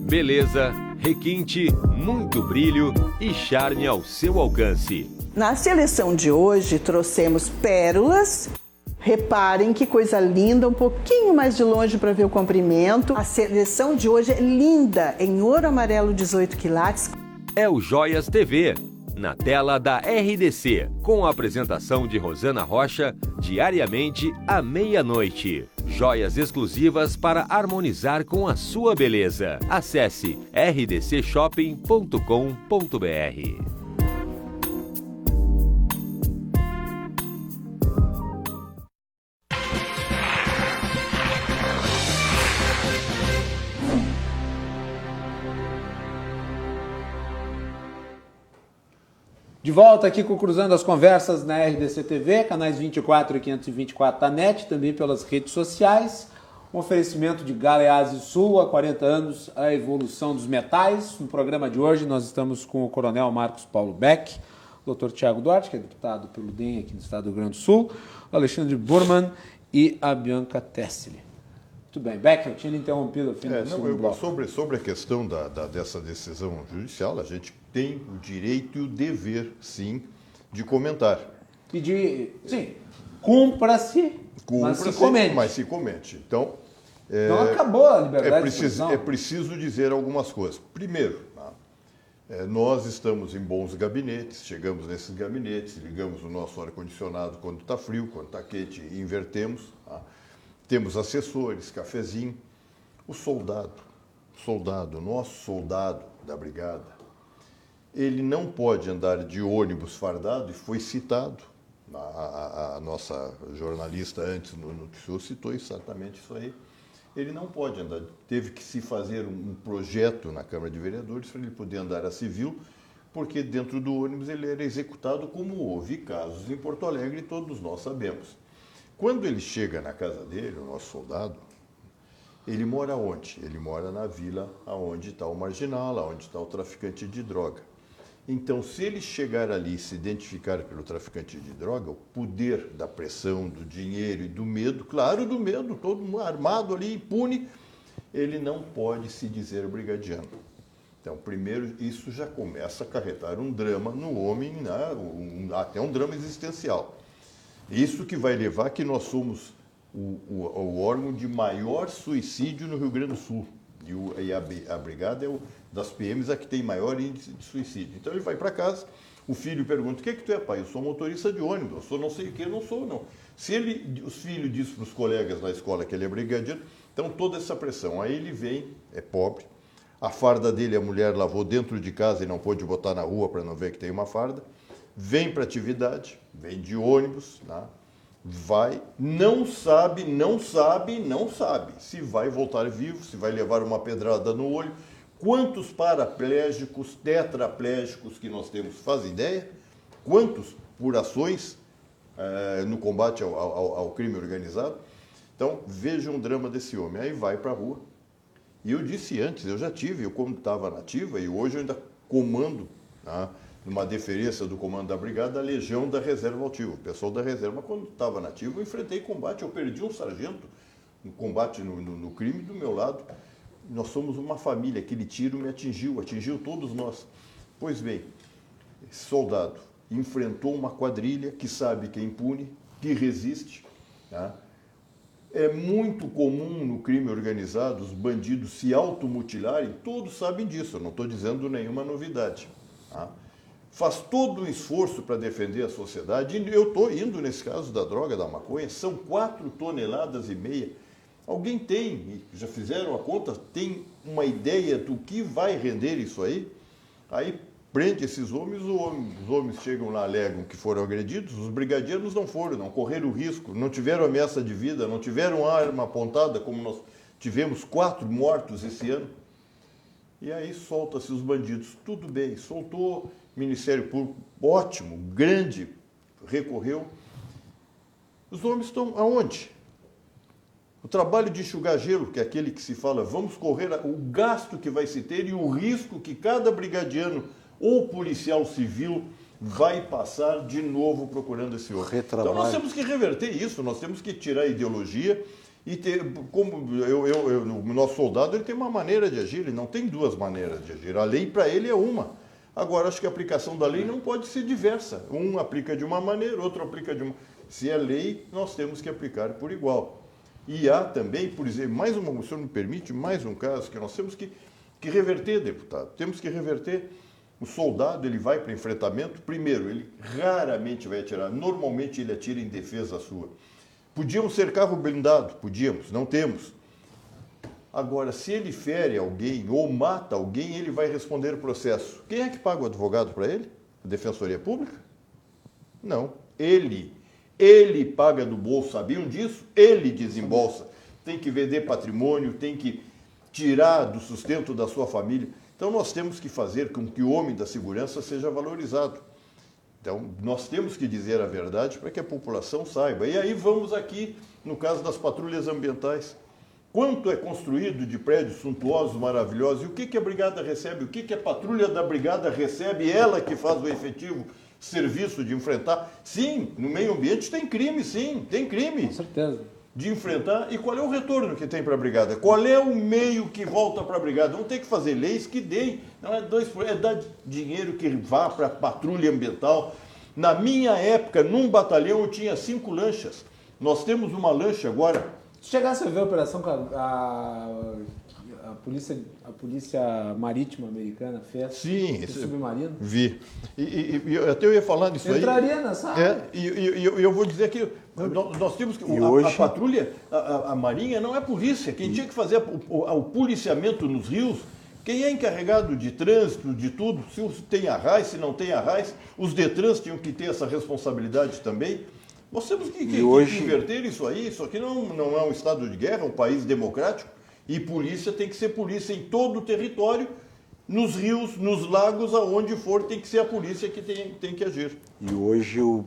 Beleza, requinte, muito brilho e charme ao seu alcance. Na seleção de hoje trouxemos pérolas. Reparem que coisa linda, um pouquinho mais de longe para ver o comprimento. A seleção de hoje é linda, em ouro amarelo 18 quilates. É o Joias TV, na tela da RDC, com a apresentação de Rosana Rocha, diariamente à meia-noite. Joias exclusivas para harmonizar com a sua beleza. Acesse rdcshopping.com.br. De volta aqui com o Cruzando as Conversas na RDC TV, canais 24 e 524 da NET, também pelas redes sociais. Um oferecimento de Galeazzi Sul, há 40 anos, a evolução dos metais. No programa de hoje nós estamos com o Coronel Marcos Paulo Beck, o Dr. Tiago Duarte, que é deputado pelo DEM aqui no estado do Rio Grande do Sul, o Alexandre Burman e a Bianca Tessili. Muito bem, Beck, eu tinha interrompido o fim do segundo bloco. Sobre a questão dessa decisão judicial, a gente tem o direito e o dever, sim, de comentar. E sim, cumpra-se, mas se comente. Então, então acabou a liberdade de expressão. É preciso dizer algumas coisas. Primeiro, nós estamos em bons gabinetes, chegamos nesses gabinetes, ligamos o nosso ar-condicionado quando está frio, quando está quente, e invertemos. Temos assessores, cafezinho. O nosso soldado da brigada, ele não pode andar de ônibus fardado, e foi citado, a nossa jornalista antes no Noticioso citou exatamente isso aí. Ele não pode andar, teve que se fazer um projeto na Câmara de Vereadores para ele poder andar a civil, porque dentro do ônibus ele era executado, como houve casos em Porto Alegre, e todos nós sabemos. Quando ele chega na casa dele, o nosso soldado, ele mora onde? Ele mora na vila onde está o marginal, onde está o traficante de droga. Então, se ele chegar ali e se identificar pelo traficante de droga, o poder da pressão, do dinheiro e do medo, claro, do medo, todo mundo armado ali, impune, ele não pode se dizer brigadiano. Então, primeiro, isso já começa a acarretar um drama no homem, até um drama existencial. Isso que vai levar que nós somos o órgão de maior suicídio no Rio Grande do Sul. E a brigada é das PMs a que tem maior índice de suicídio. Então ele vai para casa, o filho pergunta: o que tu é, pai? Eu sou motorista de ônibus, eu sou não sei o que, eu não sou, não. Se os filhos dizem para os colegas na escola que ele é brigadiano, então toda essa pressão. Aí ele vem, é pobre, a farda dele a mulher lavou dentro de casa e não pôde botar na rua para não ver que tem uma farda. Vem para atividade, vem de ônibus, vai, não sabe se vai voltar vivo, se vai levar uma pedrada no olho. Quantos paraplégicos, tetraplégicos que nós temos, faz ideia? Quantos por ações no combate ao crime organizado? Então, vejam o drama desse homem. Aí vai para a rua. E eu disse antes, eu já tive, eu como estava na ativa, e hoje eu ainda comando numa deferência do comando da brigada, a legião da reserva ativa. O pessoal da reserva, quando estava nativo, eu enfrentei combate, eu perdi um sargento no combate no crime do meu lado. Nós somos uma família, aquele tiro me atingiu todos nós. Pois bem, esse soldado enfrentou uma quadrilha que sabe que é impune, que resiste. Tá? É muito comum no crime organizado os bandidos se automutilarem, todos sabem disso, eu não estou dizendo nenhuma novidade. Tá? Faz todo o esforço para defender a sociedade, e eu estou indo nesse caso da droga, da maconha, são 4,5 toneladas. Alguém tem, já fizeram a conta, tem uma ideia do que vai render isso aí? Aí prende esses homens, os homens chegam lá, alegam que foram agredidos, os brigadeiros não foram, não correram risco, não tiveram ameaça de vida, não tiveram arma apontada, como nós tivemos 4 mortos esse ano. E aí solta-se os bandidos, tudo bem, soltou, Ministério Público, ótimo, grande, recorreu. Os homens estão aonde? O trabalho de enxugar gelo, que é aquele que se fala, vamos correr o gasto que vai se ter e o risco que cada brigadiano ou policial civil vai passar de novo procurando esse outro. Então nós temos que reverter isso, nós temos que tirar a ideologia e ter, como o nosso soldado ele tem uma maneira de agir, ele não tem 2 maneiras de agir, a lei para ele é uma. Agora, acho que a aplicação da lei não pode ser diversa, um aplica de uma maneira, outro aplica de uma... Se é lei, nós temos que aplicar por igual. E há também, por exemplo, o senhor me permite, mais um caso que nós temos que reverter, deputado, temos que reverter. O soldado, ele vai para enfrentamento, primeiro, ele raramente vai atirar, normalmente ele atira em defesa sua. Podíamos ser carro blindado? Podíamos, não temos. Agora, se ele fere alguém ou mata alguém, ele vai responder o processo. Quem é que paga o advogado para ele? A Defensoria Pública? Não, ele paga do bolso, sabiam disso? Ele desembolsa. Tem que vender patrimônio, tem que tirar do sustento da sua família. Então, nós temos que fazer com que o homem da segurança seja valorizado. Então, nós temos que dizer a verdade para que a população saiba. E aí vamos aqui, no caso das patrulhas ambientais. Quanto é construído de prédios suntuosos, maravilhosos? E o que a brigada recebe? O que a patrulha da brigada recebe? Ela que faz o efetivo serviço de enfrentar. Sim, no meio ambiente tem crime, sim, tem crime. Com certeza. De enfrentar. E qual é o retorno que tem para a brigada? Qual é o meio que volta para a brigada? Vamos ter que fazer leis que deem. Não é dar dinheiro que vá para a patrulha ambiental. Na minha época, num batalhão, eu tinha 5 lanchas. Nós temos uma lancha agora. Se chegasse a ver a operação que a polícia marítima americana fez? Sim, submarino? Vi. E até eu ia falar disso aí. Entraria nessa área. E eu vou dizer que nós temos que... A patrulha, a marinha não é polícia. Quem tinha que fazer o policiamento nos rios, quem é encarregado de trânsito, de tudo, se tem arrais, se não tem arrais, os Detrans tinham que ter essa responsabilidade também. Nós temos que inverter isso aí. Isso aqui não é um estado de guerra, é um país democrático. E polícia tem que ser polícia em todo o território, nos rios, nos lagos, aonde for, tem que ser a polícia que tem que agir. E hoje o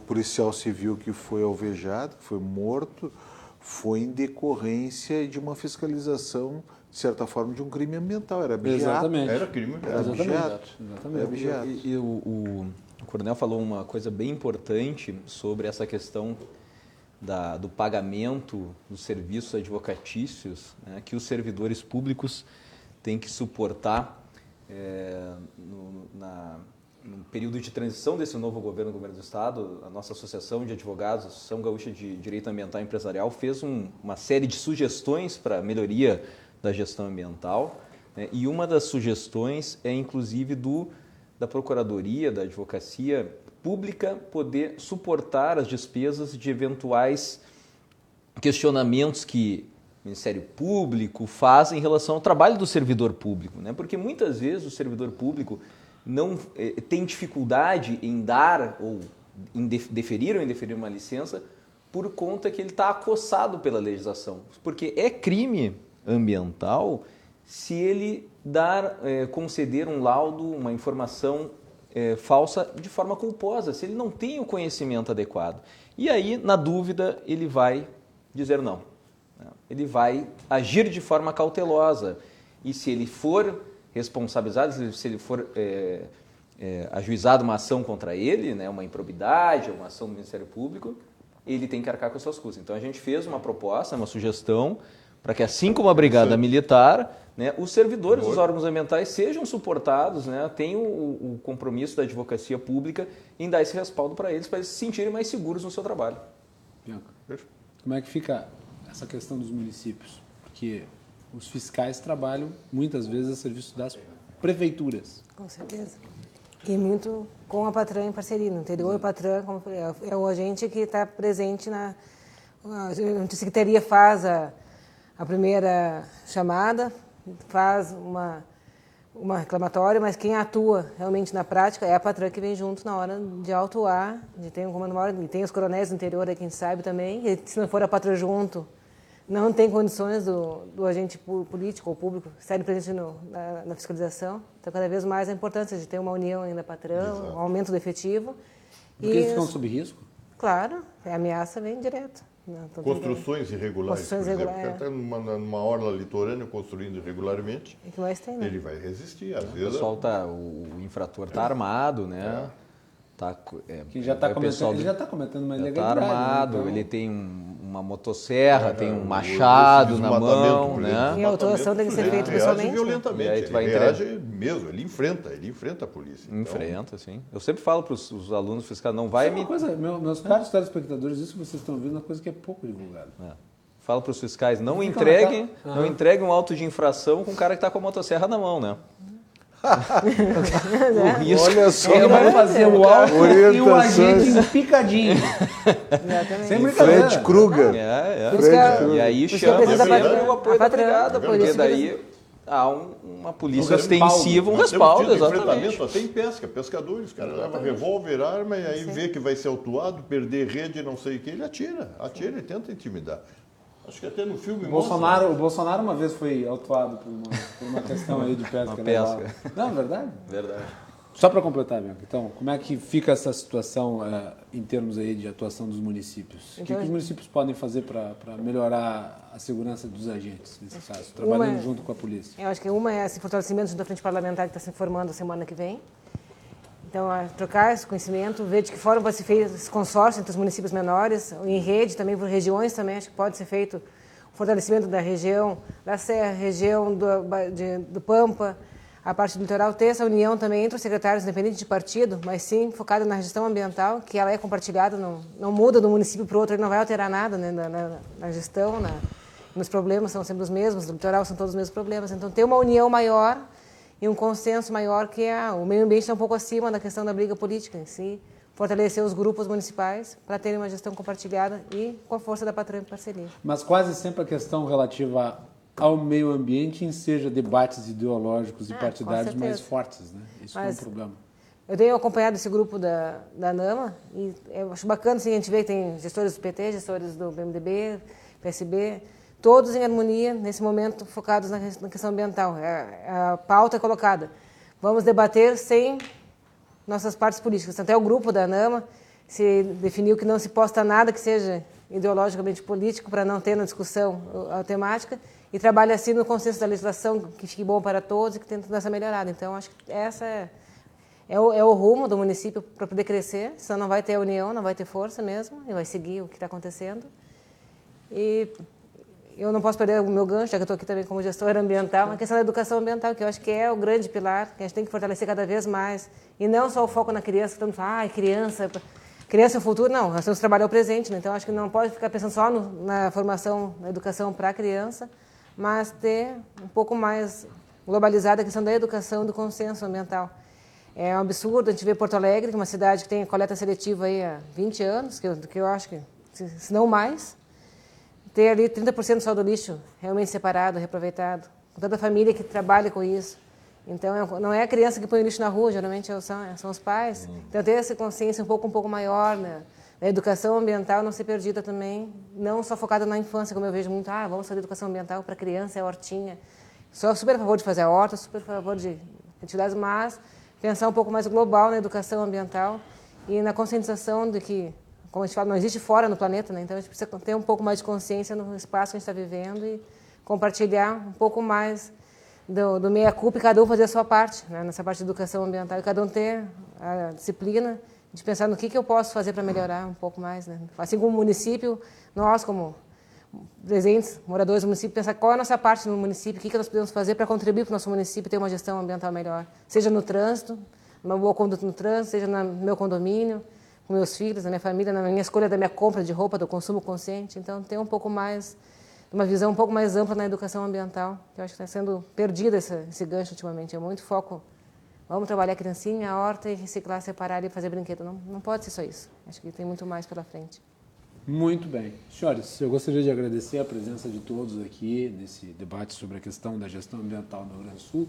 policial civil que foi alvejado, que foi morto, foi em decorrência de uma fiscalização, de certa forma, de um crime ambiental. Era abigeato. Exatamente. Era crime. Era abigeato. Exatamente. E o coronel falou uma coisa bem importante sobre essa questão do pagamento dos serviços advocatícios, né, que os servidores públicos têm que suportar no período de transição desse novo governo do Estado. A nossa Associação de Advogados, a Associação Gaúcha de Direito Ambiental e Empresarial, fez uma série de sugestões para a melhoria da gestão ambiental, né, e uma das sugestões é, inclusive, da Procuradoria, da Advocacia Pública, poder suportar as despesas de eventuais questionamentos que o Ministério Público faz em relação ao trabalho do servidor público, né? Porque muitas vezes o servidor público não tem dificuldade em dar ou em deferir ou indeferir uma licença por conta que ele está acossado pela legislação. Porque é crime ambiental se ele conceder um laudo, uma informação falsa de forma culposa, se ele não tem o conhecimento adequado. E aí, na dúvida, ele vai dizer não. Ele vai agir de forma cautelosa. E se ele for responsabilizado, se ele for ajuizada uma ação contra ele, né, uma improbidade, uma ação do Ministério Público, ele tem que arcar com as suas custas. Então a gente fez uma proposta, uma sugestão, para que assim como a Brigada Militar, né, os servidores dos órgãos ambientais sejam suportados, né, tenham o compromisso da advocacia pública em dar esse respaldo para eles se sentirem mais seguros no seu trabalho. Bianca, como é que fica essa questão dos municípios? Porque os fiscais trabalham muitas vezes a serviço das prefeituras. Com certeza. E muito com a Patran em parceria. No interior, a Patran é o agente que está presente na... A Secretaria faz a primeira chamada, faz uma reclamatória, mas quem atua realmente na prática é a Patran que vem junto na hora de autuar, de ter um comando maior, e tem os coronéis do interior aí, quem sabe também, e se não for a Patran junto, não tem condições do agente político ou público estarem presente na fiscalização. Então, cada vez mais a importância de ter uma união ainda Patran, um aumento do efetivo. Porque eles ficam sob risco? Claro, a ameaça vem direto. Construções irregulares, por exemplo. Está numa orla litorânea construindo irregularmente, que mais tem, né? Ele vai resistir. Às vezes o infrator está armado, né? Que já está cometendo uma ilegalidade. Está armado, então... ele tem uma motosserra, tem um machado na mão, né? E a autuação tem que ser feita pessoalmente. Violentamente. E aí tu vai reage mesmo, ele enfrenta a polícia. Enfrenta, sim. Eu sempre falo para os alunos fiscais, não vai... Uma coisa, meus caros telespectadores, isso que vocês estão ouvindo é uma coisa que é pouco divulgada. Falo para os fiscais, não entreguem um auto de infração com o cara que está com a motosserra na mão, né? O risco. Olha só, ele vai fazer o alto e o agente picadinho. Sem brincadeira. Fred Krueger. E aí chama o apoio da brigada, porque daí há uma polícia ostensiva, um respaldo, exatamente. Até em pesca, pescadores, cara leva revólver, arma, e aí vê que vai ser autuado, perder rede, não sei o que, ele atira e tenta intimidar. Acho que até no filme o Bolsonaro uma vez foi autuado por uma questão aí de pesca. Não, verdade? Verdade. Só para completar, Bianca, então, como é que fica essa situação em termos aí de atuação dos municípios? Então, o que os municípios podem fazer para melhorar a segurança dos agentes, nesse caso, trabalhando junto com a polícia? Eu acho que uma é esse fortalecimento da frente parlamentar que está se formando semana que vem. Então, trocar esse conhecimento, ver de que forma vai ser feito esse consórcio entre os municípios menores, em rede também, por regiões também, acho que pode ser feito o fortalecimento da região, da Serra, região do Pampa, a parte do litoral, ter essa união também entre os secretários, independente de partido, mas sim focada na gestão ambiental, que ela é compartilhada, não muda de um município para o outro, ele não vai alterar nada, né, na gestão, nos problemas são sempre os mesmos, no litoral são todos os mesmos problemas, então ter uma união maior e um consenso maior que o meio ambiente está um pouco acima da questão da briga política em si, fortalecer os grupos municipais para terem uma gestão compartilhada e com a força da Patran em parceria. Mas quase sempre a questão relativa ao meio ambiente enseja debates ideológicos e partidários mais fortes, né? Isso é um problema. Eu tenho acompanhado esse grupo da NAMA e eu acho bacana assim, a gente vê que tem gestores do PT, gestores do PMDB, PSB, todos em harmonia, nesse momento, focados na questão ambiental. A pauta é colocada. Vamos debater sem nossas partes políticas. Até o grupo da NAMA se definiu que não se posta nada que seja ideologicamente político para não ter na discussão a temática e trabalha assim no consenso da legislação que fique bom para todos e que tenta dar essa melhorada. Então, acho que essa é o rumo do município para poder crescer, senão não vai ter união, não vai ter força mesmo e vai seguir o que está acontecendo. E eu não posso perder o meu gancho, já que eu estou aqui também como gestora ambiental, a questão da educação ambiental, que eu acho que é o grande pilar, que a gente tem que fortalecer cada vez mais. E não só o foco na criança, que estamos falando, criança é o futuro, não, nós temos que trabalhar o presente, né? Então acho que não pode ficar pensando só na formação, na educação para a criança, mas ter um pouco mais globalizada a questão da educação e do consenso ambiental. É um absurdo a gente ver Porto Alegre, que é uma cidade que tem coleta seletiva aí há 20 anos, que eu acho que, se não mais, ter ali 30% só do lixo realmente separado, reaproveitado, com toda a família que trabalha com isso. Então, não é a criança que põe o lixo na rua, geralmente são os pais. Então, ter essa consciência um pouco maior, né? A educação ambiental não ser perdida também, não só focada na infância, como eu vejo muito, vamos fazer educação ambiental para criança, é hortinha. Sou super a favor de fazer a horta, super a favor de atividades, mas pensar um pouco mais global na educação ambiental e na conscientização de que, como a gente fala, não existe fora no planeta, né? Então a gente precisa ter um pouco mais de consciência no espaço que a gente está vivendo e compartilhar um pouco mais do meia-culpa e cada um fazer a sua parte, né, nessa parte de educação ambiental, e cada um ter a disciplina de pensar no que eu posso fazer para melhorar um pouco mais. Né? Assim como o município, nós como presentes, moradores do município, pensar qual é a nossa parte no município, o que nós podemos fazer para contribuir para o nosso município ter uma gestão ambiental melhor, seja no trânsito, uma boa conduta no trânsito, seja no meu condomínio, com meus filhos, na minha família, na minha escolha da minha compra de roupa, do consumo consciente. Então, ter um pouco mais, uma visão um pouco mais ampla na educação ambiental, que eu acho que está sendo perdida esse gancho ultimamente. É muito foco, vamos trabalhar a criancinha, a horta e reciclar, separar e fazer brinquedo. Não pode ser só isso. Acho que tem muito mais pela frente. Muito bem. Senhores, eu gostaria de agradecer a presença de todos aqui nesse debate sobre a questão da gestão ambiental no Rio Grande do Sul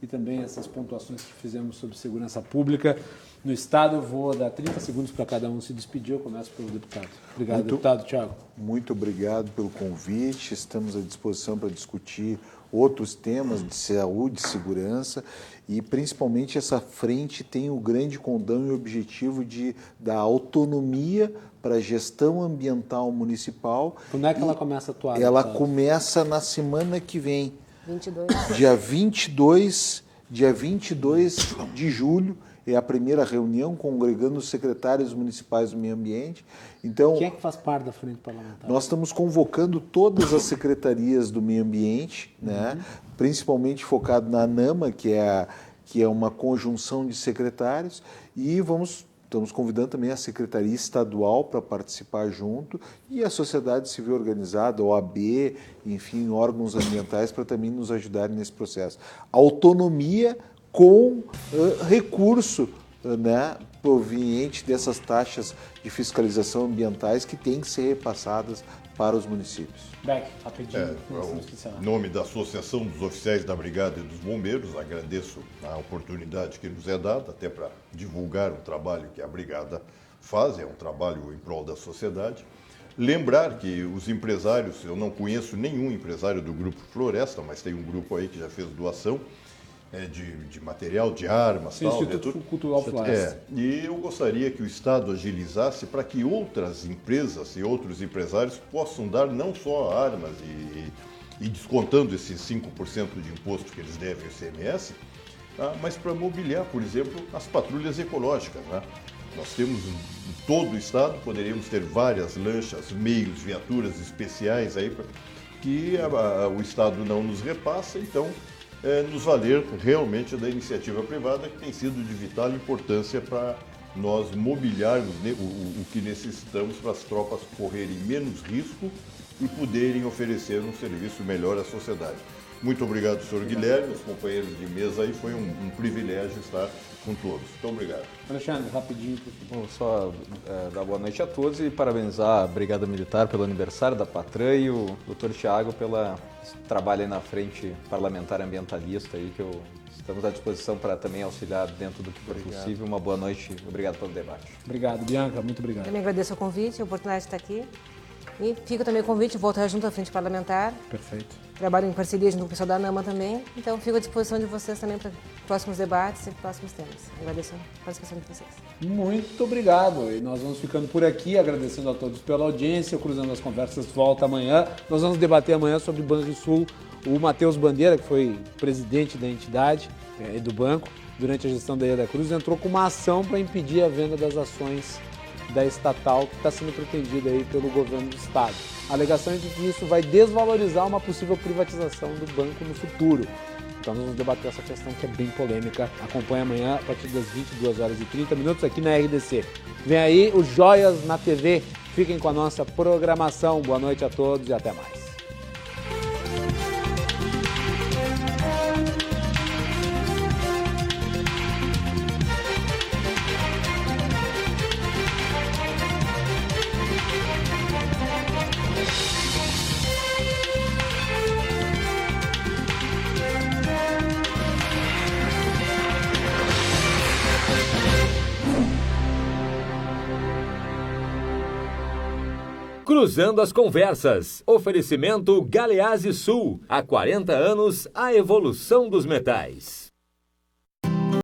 e também essas pontuações que fizemos sobre segurança pública no Estado. Eu vou dar 30 segundos para cada um se despedir. Eu começo pelo deputado. Obrigado, deputado. Thiago. Muito obrigado pelo convite. Estamos à disposição para discutir outros temas de saúde, segurança e principalmente essa frente tem o grande condão e objetivo de dar autonomia para a gestão ambiental municipal. Quando é que ela começa a atuar? Ela começa na semana que vem. 22. Dia 22 de julho é a primeira reunião congregando os secretários municipais do meio ambiente. Então, quem é que faz parte da frente parlamentar? Nós estamos convocando todas as secretarias do meio ambiente, né? Principalmente focado na ANAMA, que é uma conjunção de secretários, e estamos convidando também a Secretaria Estadual para participar junto e a sociedade civil organizada, OAB, enfim, órgãos ambientais para também nos ajudarem nesse processo. Autonomia com recurso, né, proveniente dessas taxas de fiscalização ambientais que têm que ser repassadas para os municípios. Beck, rapidinho. Em nome da Associação dos Oficiais da Brigada e dos Bombeiros, agradeço a oportunidade que nos é dada, até para divulgar o trabalho que a Brigada faz, é um trabalho em prol da sociedade. Lembrar que os empresários, eu não conheço nenhum empresário do Grupo Floresta, mas tem um grupo aí que já fez doação de material, de armas, tal. Instituto Cultural Floresta. E eu gostaria que o Estado agilizasse para que outras empresas e outros empresários possam dar não só armas e descontando esses 5% de imposto que eles devem ao ICMS, mas para mobiliar, por exemplo, as patrulhas ecológicas, né? Nós temos em todo o Estado, poderíamos ter várias lanchas, meios, viaturas especiais aí que o Estado não nos repassa, então nos valer realmente da iniciativa privada, que tem sido de vital importância para nós mobiliarmos o que necessitamos para as tropas correrem menos risco e poderem oferecer um serviço melhor à sociedade. Muito obrigado, senhor Guilherme, os companheiros de mesa aí, foi um privilégio estar com todos. Muito obrigado. Alexandre, rapidinho. Bom, só dar boa noite a todos e parabenizar a Brigada Militar pelo aniversário da Patran e o Dr. Thiago pelo trabalho aí na frente parlamentar ambientalista aí, que estamos à disposição para também auxiliar dentro do que for possível. Uma boa noite e obrigado pelo debate. Obrigado, Bianca, muito obrigado. Também agradeço o convite, a oportunidade de estar aqui. E fica também o convite de voltar junto à frente parlamentar. Perfeito. Trabalho em parceria junto com o pessoal da ANAMA também. Então, fico à disposição de vocês também para próximos debates e próximos temas. Agradeço a participação de vocês. Muito obrigado. E nós vamos ficando por aqui, agradecendo a todos pela audiência. O Cruzando as Conversas volta amanhã. Nós vamos debater amanhã sobre o Banrisul. O Matheus Bandeira, que foi presidente da entidade e do banco, durante a gestão da Ilha da Cruz, entrou com uma ação para impedir a venda das ações da estatal que está sendo pretendida aí pelo governo do estado. A alegação é de que isso vai desvalorizar uma possível privatização do banco no futuro. Então nós vamos debater essa questão que é bem polêmica. Acompanhe amanhã a partir das 22h30 aqui na RDC. Vem aí os Joias na TV. Fiquem com a nossa programação. Boa noite a todos e até mais. Cruzando as Conversas. Oferecimento Galeazzi Sul. Há 40 anos, a evolução dos metais.